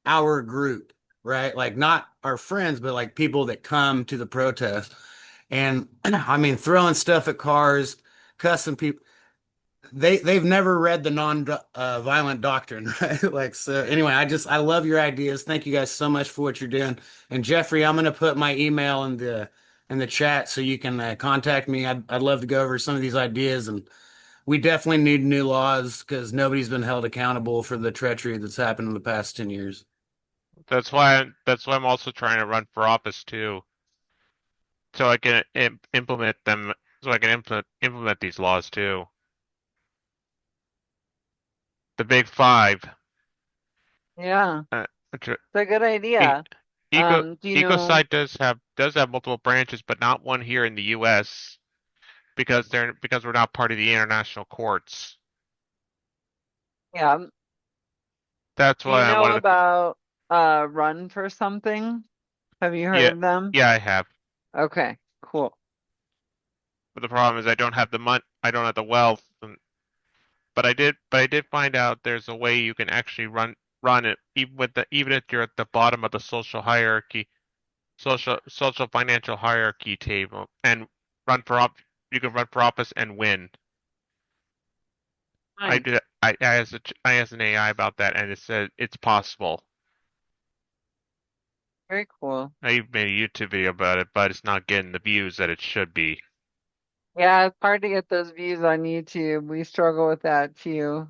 our group, right? Like not our friends, but like people that come to the protest. And I mean, throwing stuff at cars, cussing people. they've never read the non-violent doctrine, right? Like, so anyway, I love your ideas. Thank you guys so much for what you're doing. And Jeffrey, I'm gonna put my email in the chat so you can contact me. I'd love to go over some of these ideas, and we definitely need new laws because nobody's been held accountable for the treachery that's happened in the past 10 years. That's why I'm also trying to run for office too, so I can implement them, so I can implement these laws too. The big five. Yeah, Uh, tr- it's a good e- idea. Do you know? Ecocide does have multiple branches, but not one here in the U.S. because we're not part of the international courts. Yeah. That's Do you why know one of the about Run for Something? Have you heard yeah of them? yeah I have. Okay, cool. But the problem is I don't have the I don't have the wealth. But I did find out there's a way you can actually run it even if you're at the bottom of the social hierarchy, social financial hierarchy table, and run for op. You can run for office and win. I Nice. did. I asked an AI about that, and it said it's possible. Very cool. I even made a YouTube video about it, but it's not getting the views that it should be. Yeah, it's hard to get those views on YouTube. We struggle with that too.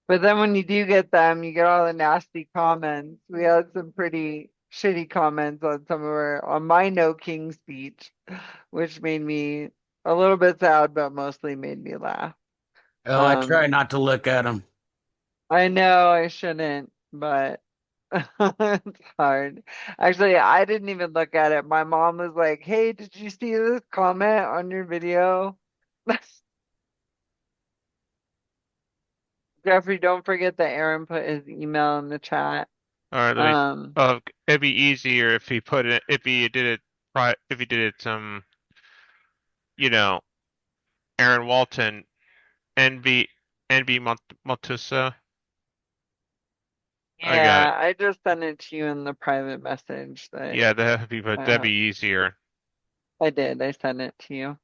But then when you do get them, you get all the nasty comments. We had some pretty shitty comments on on my No King speech, which made me a little bit sad, but mostly made me laugh. Oh, I try Um, not to look at them. I know I shouldn't, but it's hard. Actually, I didn't even look at it. My mom was like, "Hey, did you see this comment on your video?" Jeffrey, don't forget that Aaron put his email in the chat. All right, let me. Um, It'd be easier if he put it. If he did it. You know, Aaron Walton, NB, Matusa. I got it. yeah, I just sent it to you in the private message that Yeah, that'd uh, be easier. I did. I sent it to you.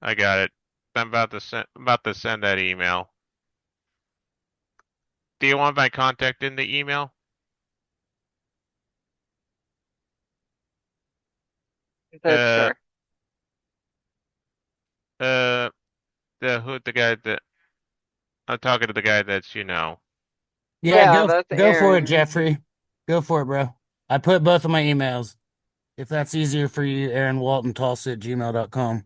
I got it. I'm about to send that email. Do you want my contact in the email? He said, Uh, "Sure." uh, the guy that I'm talking to the guy that's Yeah, Yeah, that's go for it, Aaron. Jeffrey. Go for it, bro. I put both of my emails. If that's easier for you, Aaron Walton Tulsa at gmail.com.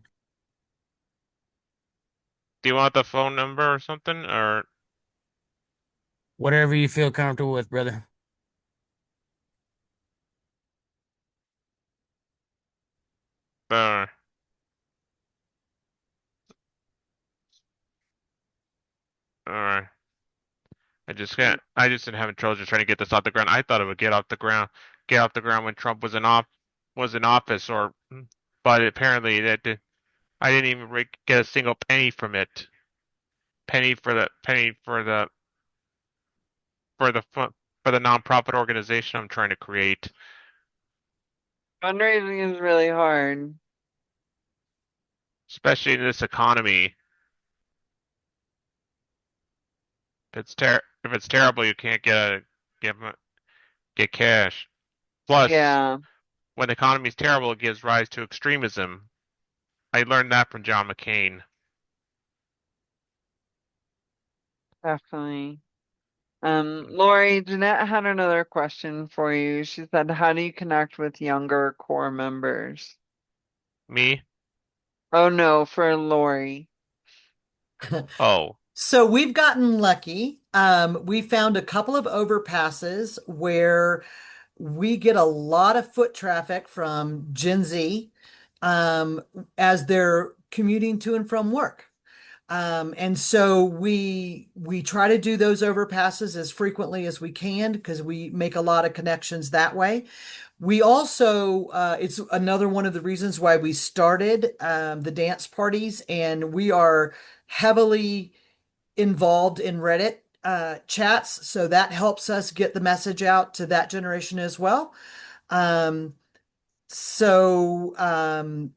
Do you want the phone number or something or Whatever you feel comfortable with, brother. uh? Or I just been having trouble just trying to get this off the ground. I thought it would get off the ground when Trump was in office, but apparently I didn't even get a single penny from it. Penny for the fu- for the nonprofit organization I'm trying to create, Fundraising is really hard. especially in this economy. If it's terrible, you can't get get cash. Plus, Yeah, when the economy is terrible, it gives rise to extremism. I learned that from John McCain. definitely. Lori, Jeanette had another question for you. She said, "How do you connect with younger core members?" Me? Oh no, for Lori. Oh, So we've gotten lucky. We found a couple of overpasses where we get a lot of foot traffic from Gen Z um, as they're commuting to and from work. And so we try to do those overpasses as frequently as we can because we make a lot of connections that way. We also, it's another one of the reasons why we started the dance parties, and we are heavily involved in Reddit chats, so that helps us get the message out to that generation as well. Um,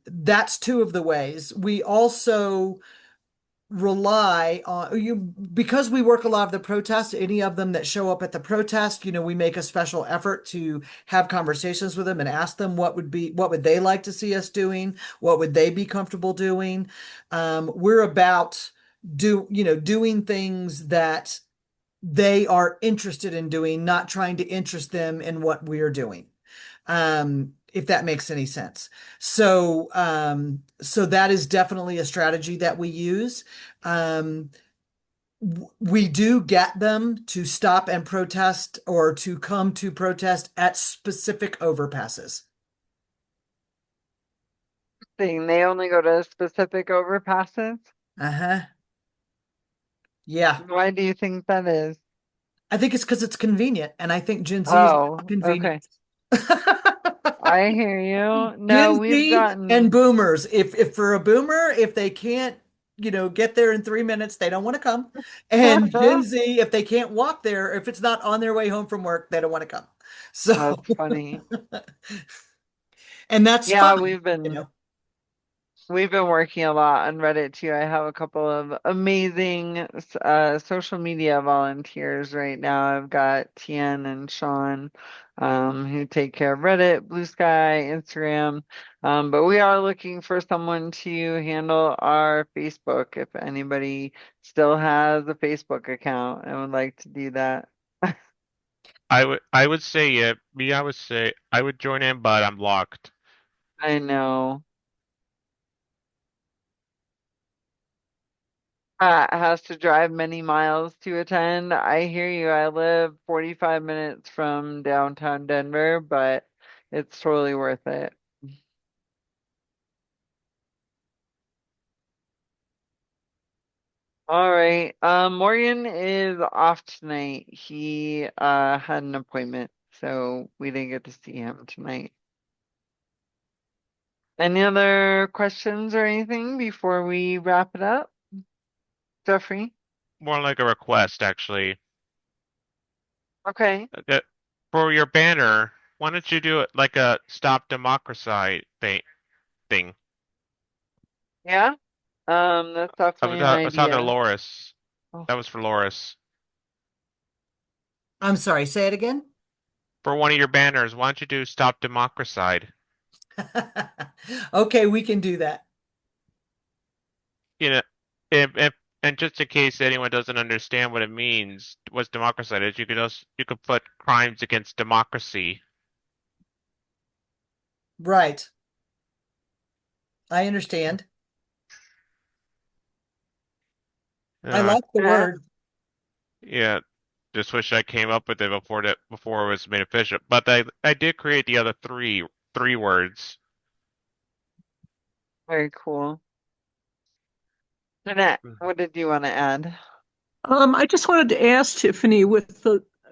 that's two of the ways. We also rely on you because we work a lot of the protests, any of them that show up at the protest, we make a special effort to have conversations with them and ask them what would they like to see us doing, what would they be comfortable doing. We're about doing things that they are interested in doing, not trying to interest them in what we're doing. If that makes any sense. So that is definitely a strategy that we use. Um, we do get them to stop and protest or to come to protest at specific overpasses. They only go to specific overpasses. Uh-huh. Yeah. Why do you think that is? I think it's because it's convenient, and I think Gen Z is Oh, convenient. okay. I hear you. No, Gen we've Z and gotten, boomers. If for a boomer, if they can't, get there in 3 minutes, they don't want to come. And Gen Z, if they can't walk there, if it's not on their way home from work, they don't want to come. So, that's funny. and that's Yeah, fine, we've you been know. we've been working a lot on Reddit too. I have a couple of amazing social media volunteers right now. I've got Tien and Sean, who take care of Reddit, Blue Sky, Instagram. But we are looking for someone to handle our Facebook if anybody still has a Facebook account and would like to do that. I would say yeah, me I would say I would join in, but I'm locked. I know. Has to drive many miles to attend. I hear you. I live 45 minutes from downtown Denver, but it's totally worth it. All right. Morgan is off tonight. He had an appointment, so we didn't get to see him tonight. Any other questions or anything before we wrap it up, Jeffrey? More like a request, actually. Okay. Uh, For your banner, why don't you do it like a Stop Democracy thing? Yeah. That's definitely an I was talking to idea. Loris. Oh. That was for Loris. I'm sorry, say it again. For one of your banners, why don't you do Stop Democracy? Okay, we can do that. You know, if and just in case anyone doesn't understand what it means, what's democracy is, you could put crimes against democracy. Right. I understand. I Uh, like the Yeah. word. yeah, just wish I came up with it before it was made official. But I did create the other three words. Very cool. Jeanette, what did you want to add? I just wanted to ask Tiffany,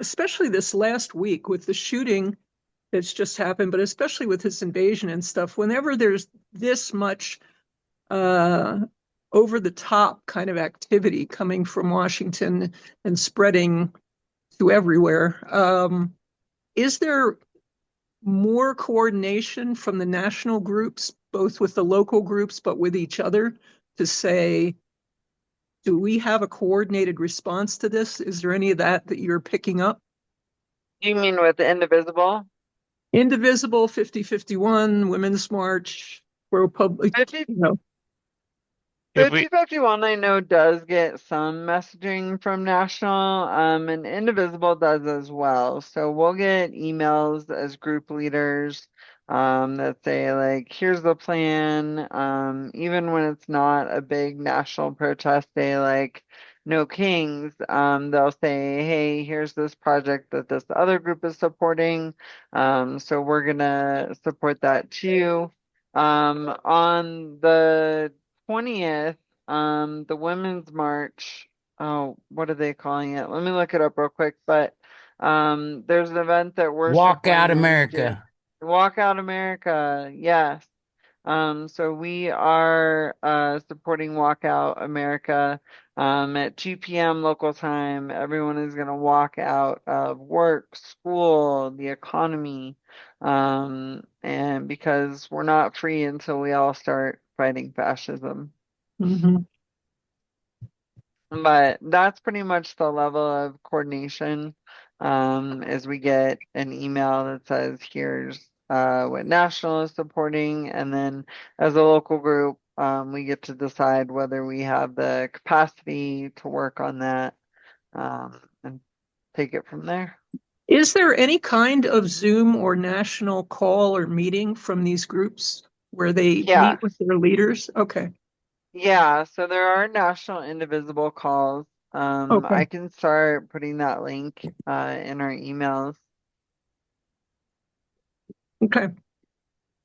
especially this last week with the shooting that's just happened, but especially with this invasion and stuff, whenever there's this much uh, over the top kind of activity coming from Washington and spreading to everywhere, is there more coordination from the national groups, both with the local groups, but with each other to say, do we have a coordinated response to this? Is there any of that you're picking up? You mean with Indivisible? Indivisible, 5051, Women's March, Pro Public, 50, you know. If we 5051 I know does get some messaging from National, and Indivisible does as well. So we'll get emails as group leaders, that say like, here's the plan. Even when it's not a big national protest day like No Kings, they'll say, hey, here's this project that this other group is supporting. So we're gonna support that too. On the 20th, the Women's March. Oh, what are they calling it? Let me look it up real quick. But there's an event that we're Walk out supporting in J America. Walk Out America. Yes. So we are supporting Walkout America at 2 p.m. local time. Everyone is going to walk out of work, school, the economy, and because we're not free until we all start fighting fascism. Mhm. But that's pretty much the level of coordination. Is we get an email that says, here's what National is supporting, and then as a local group, we get to decide whether we have the capacity to work on that, and take it from there. Is there any kind of Zoom or national call or meeting from these groups where they Yeah, meet with their leaders? Okay. yeah. So there are national indivisible calls. Okay. I can start putting that link in our emails. Okay.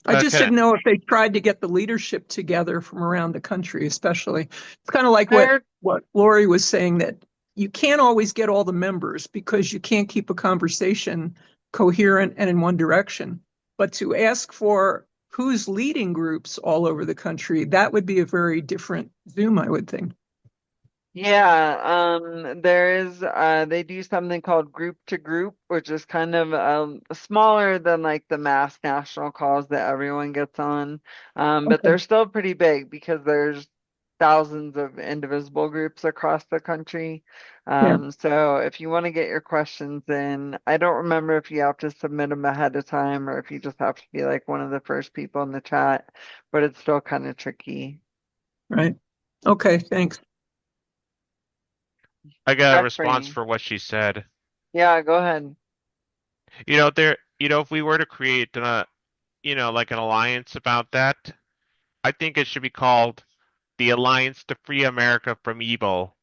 I just Can didn't know if they tried to get the leadership together from around the country, especially. It's kind of like There, what Lori was saying, that you can't always get all the members because you can't keep a conversation coherent and in one direction. But to ask for who's leading groups all over the country, that would be a very different Zoom, I would think. yeah, there is they do something called group to group, which is kind of smaller than like the mass national calls that everyone gets on. But Okay. they're still pretty big because there's thousands of indivisible groups across the country. Yeah. So if you want to get your questions in, I don't remember if you have to submit them ahead of time or if you just have to be like one of the first people in the chat, but it's still kind of tricky. Right. Okay. Thanks. I got a response Jeffrey. for what she said. Yeah, go ahead. If we were to create like an alliance about that, I think it should be called the Alliance to Free America from Evil.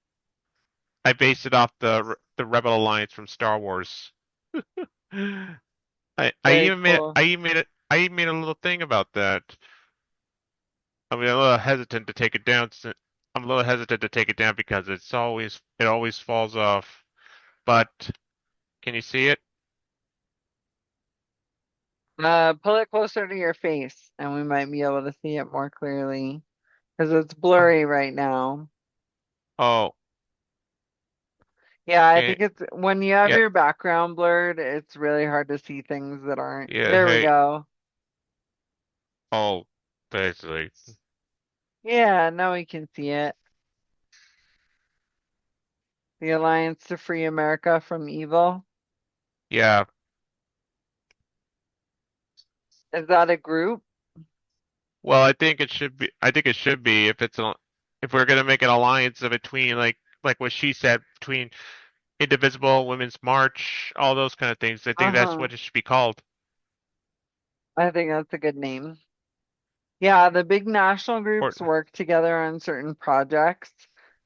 I based it off the Rebel Alliance from Star Wars. I Very even made cool. I even made it I even made a little thing about that. I mean, I'm a little hesitant to take it down. I'm a little hesitant to take it down because it always falls off. But can you see it? Pull it closer to your face and we might be able to see it more clearly because it's Oh, blurry right now. oh, Yeah, I can think it's when you have yeah, your background blurred, it's really hard to see things that aren't. yeah. There we Hey, go. oh, basically, Yeah, now we can see it. The Alliance to Free America from Evil. yeah. Is that a group? Well, I think it should be. I think it should be if we're gonna make an alliance of between like what she said between Indivisible, Women's March, all those kind of things. I think that's Uh-huh. what it should be called. I think that's a good name. Yeah, the big national Or groups work together on certain projects.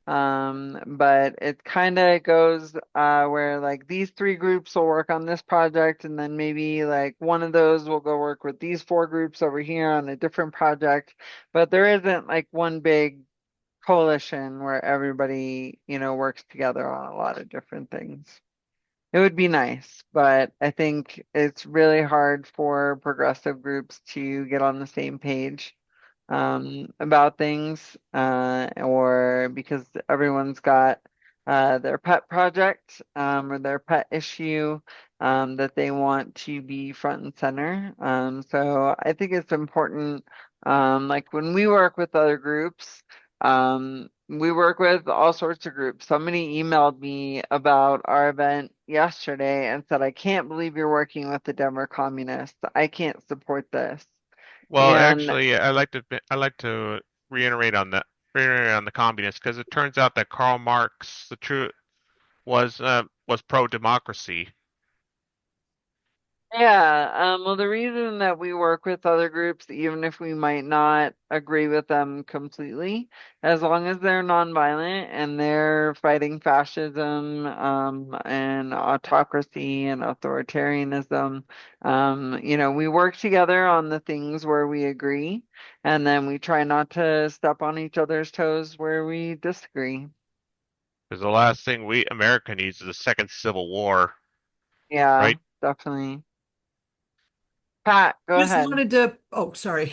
But it kind of goes where like these three groups will work on this project, and then maybe like one of those will go work with these four groups over here on a different project. But there isn't like one big coalition where everybody, works together on a lot of different things. It would be nice, but I think it's really hard for progressive groups to get on the same page about things, or because everyone's got their pet project or their pet issue that they want to be front and center. So I think it's important, like when we work with other groups, we work with all sorts of groups. Somebody emailed me about our event yesterday and said, I can't believe you're working with the Denver Communists. I can't support this. well, And actually, I like to reiterate on that, reiterate on the communists because it turns out that Karl Marx, the true was pro-democracy. yeah, well, the reason that we work with other groups, even if we might not agree with them completely, as long as they're nonviolent and they're fighting fascism, and autocracy and authoritarianism, we work together on the things where we agree, and then we try not to step on each other's toes where we disagree. Because the last thing we America needs is a second civil war, Yeah, right? definitely. Pat, go Just ahead. wanted to, oh, sorry.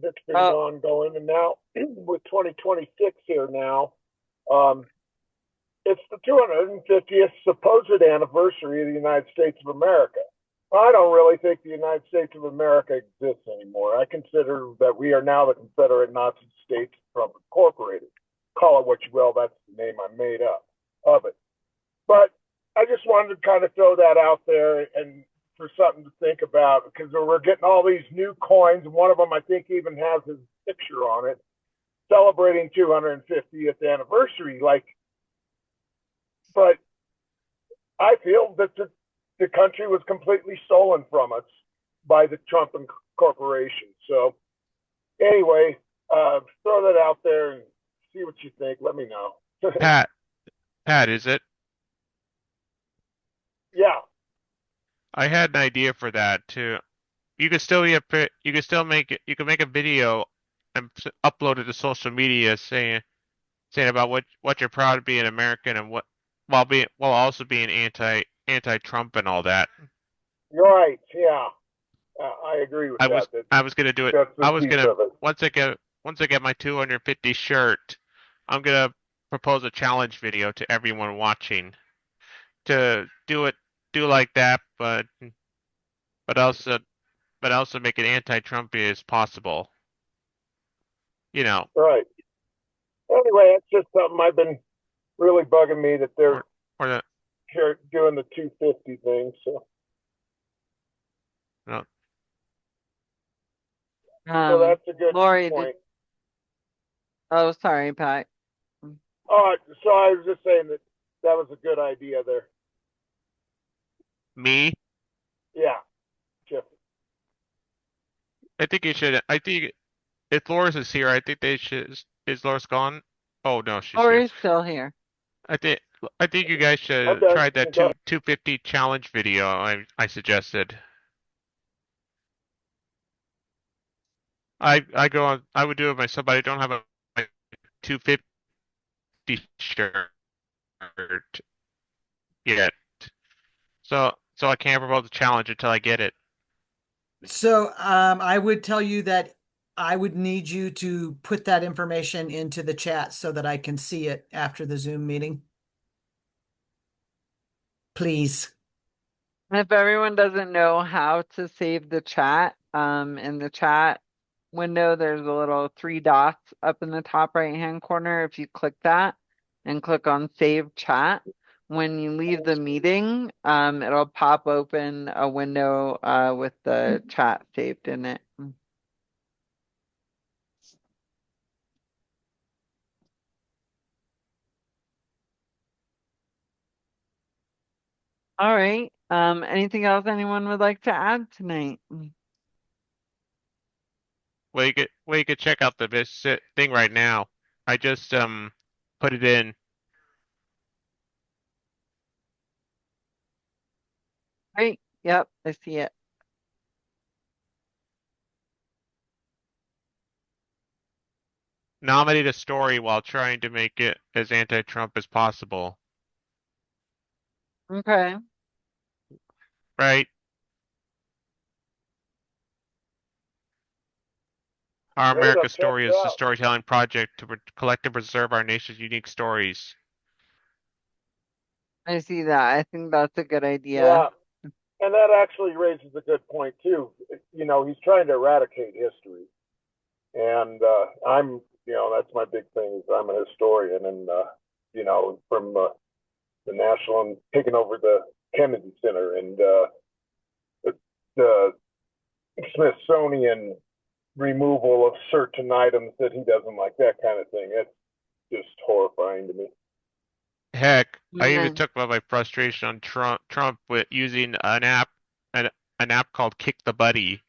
That's been Oh, ongoing, and now with 2026 here now, um, it's the 250th supposed anniversary of the United States of America. I don't really think the United States of America exists anymore. I consider that we are now the Confederate Nazi States Trump Incorporated. Call it what you will, that's the name I made up of it. But I just wanted to kind of throw that out there and for something to think about because we're getting all these new coins. And one of them, I think, even has his picture on it, celebrating 250th anniversary. But I feel that the country was completely stolen from us by the Trump Corporation. So anyway, throw that out there and see what you think. Let me know. Pat, Pat, is it? Yeah. I had an idea for that too. You could still you could still make it. You could make a video and upload it to social media saying about what you're proud to be an American and what while also being anti-Trump and all that. You're right. Yeah. I agree with that. I was gonna do it. That's the I was piece gonna of it. once I get my 250 shirt, I'm gonna propose a challenge video to everyone watching to do like that, but also but also make it anti-Trumpy as possible. You know, Right. Anyway, it's just something I've been really bugging me that they're or the here doing the 250 thing. So, no, that's a good Lori, point. oh, sorry, Pat. So I was just saying that was a good idea there. me. Yeah, Jeff. I think you should. I think if Loris is here, I think they should. Is Loris gone? Oh no, she's here. Lori's still here. I think I think you guys I'm should done. try that Go. 250 challenge video I suggested. I would do it myself, but I don't have a 250 shirt yet. So I can't propose a challenge until I get it. So I would tell you that I would need you to put that information into the chat so that I can see it after the Zoom meeting. Please. If everyone doesn't know how to save the chat, in the chat window, there's a little three dots up in the top right-hand corner. If you click that and click on Save Chat, when you leave the meeting, it'll pop open a window with the chat saved in it. All right. Anything else anyone would like to add tonight? Well, you could check out this thing right now. I just put it in. Great. Yep, I see it. Nominate a story while trying to make it as anti-Trump as possible. Okay. Right? Our Great. I'll America check Story it is a out. storytelling project to collect and preserve our nation's unique stories. I see that. I think that's a good idea. Yeah. And that actually raises a good point too. You know, he's trying to eradicate history, and that's my big thing. Is I'm a historian, and from the national and taking over the Kennedy Center and the Smithsonian removal of certain items that he doesn't like, that kind of thing. That's just horrifying to me. Heck, I even Mhm. took my frustration on Trump with using an app called Kick the Buddy.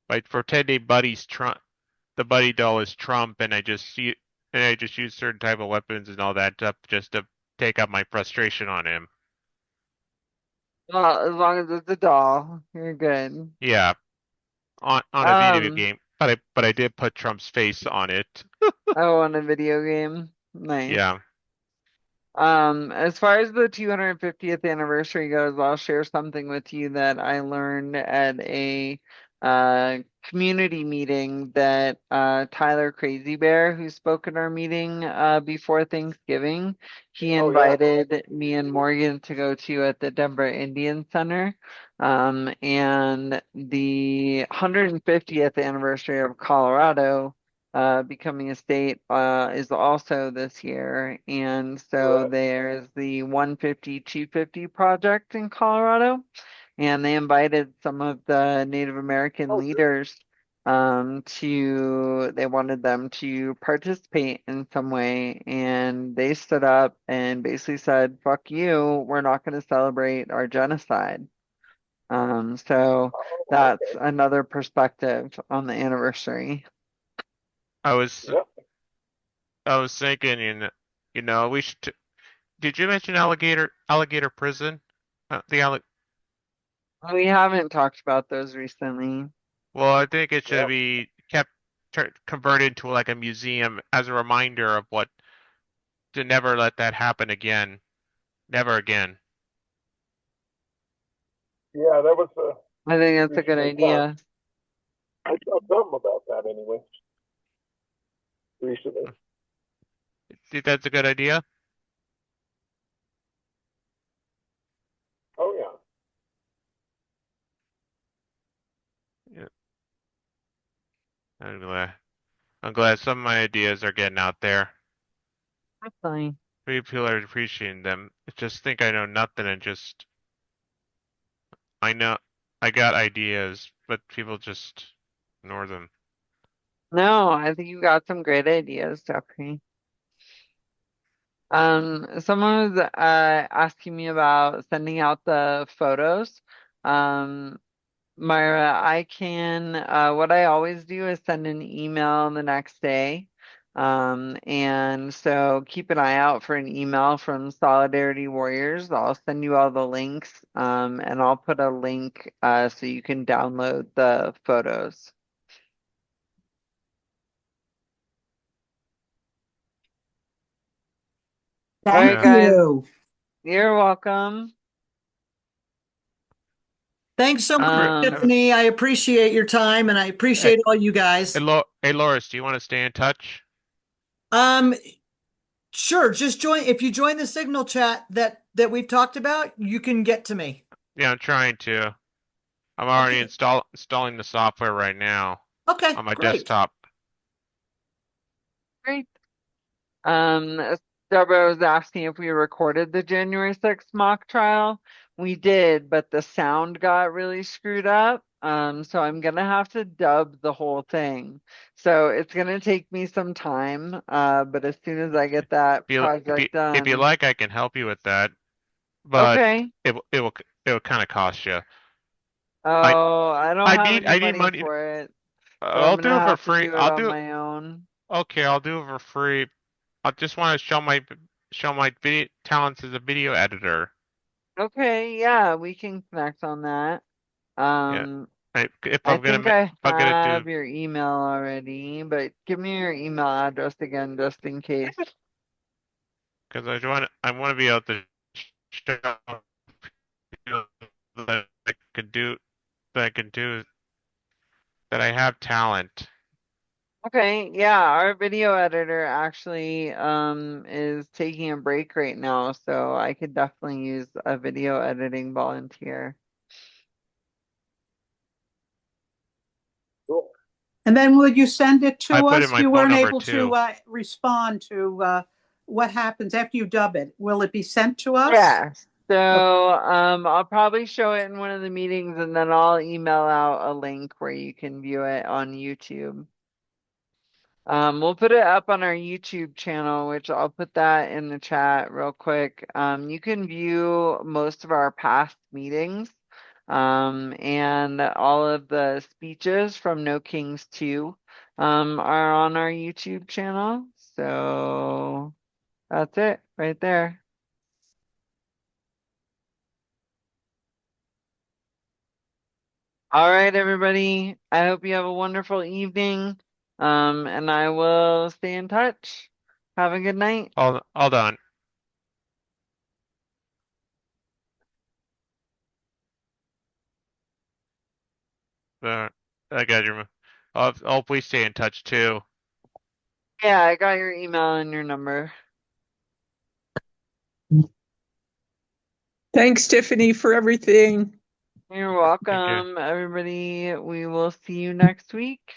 Like for 10-day buddies, the buddy doll is Trump, and I just use certain type of weapons and all that stuff just to take out my frustration on him. Well, as long as it's a doll, you're good. Yeah, on a video game, but I did put Trump's face on it. Oh, on a video game. Nice. Yeah. As far as the 250th anniversary goes, I'll share something with you that I learned at a community meeting that Tyler Crazy Bear, who spoke at our meeting before Thanksgiving, he Oh, yeah. invited me and Morgan to go to at the Denver Indian Center. And the 150th anniversary of Colorado becoming a state is also this year. And so Right. there's the 150-250 project in Colorado, and they invited some of the Native American Oh, good. leaders they wanted them to participate in some way, and they stood up and basically said, "Fuck you, we're not going to celebrate our genocide." So Oh, that's okay. another perspective on the anniversary. I was Yep. I was thinking, we should. Did you mention alligator prison? The alli We haven't talked about those recently. Well, I think it should Yep. be kept converted to like a museum as a reminder of what to never let that happen again. Never again. Yeah, that was I think that's a good recently passed. idea. I saw something about that anyway. Recently. Think that's a good idea? Oh, yeah. Yeah. I'm glad. I'm glad some of my ideas are getting out there. Definitely. People are appreciating them. I just think I know nothing and just I know I got ideas, but people just ignore them. No, I think you got some great ideas, Jeffrey. Someone was asking me about sending out the photos. Um, Myra, I can what I always do is send an email the next day. And so keep an eye out for an email from Solidarity Warriors. I'll send you all the links, and I'll put a link so you can download the photos. All right, Thank Yeah. guys, you. you're welcome. Thanks so much, Have Um, Tiffany. I appreciate your time and I Hey, appreciate all you guys. Hey, Loris, do you want to stay in touch? Um, sure, just join if you join the signal chat that we've talked about, you can get to me. Yeah, I'm trying to. I'm already Okay. installing the software right now Okay, on my great. desktop. great. Deborah was asking if we recorded the January 6th mock trial. We did, but the sound got really screwed up. So I'm gonna have to dub the whole thing. So it's gonna take me some time. But as soon as I get that project If you done, like, I can help you with that, but okay. it will kind of cost you. I Oh, I don't have any I need money money. for it, so I'm I'll gonna do it for have to free. do it on my own. Okay, I'll do it for free. I just want to show my video talents as a video editor. Okay, yeah, we can connect on that. Yeah. Um, If I I'm gonna think I if I'm gonna do have your email already, but give me your email address again just in case. because I want to be able to show people that I can do that I can do that I have talent. Okay, yeah, our video editor actually is taking a break right now, so I could definitely use a video editing volunteer. Cool. And then will you send it I to put in us? my You phone weren't number able too. to respond to what happens after you dub it. Will it be sent to us? Yeah. So I'll probably show it in one of the meetings and then I'll email out a link where you can view it on YouTube. We'll put it up on our YouTube channel, which I'll put that in the chat real quick. You can view most of our past meetings, and all of the speeches from No Kings 2, are on our YouTube channel. So that's it right there. All right, everybody. I hope you have a wonderful evening. And I will stay in touch. Have a good night. All done. I got your. I'll please stay in touch too. Yeah, I got your email and your number. Thanks, Tiffany, for everything. You're Thank you. welcome, everybody. We will see you next week.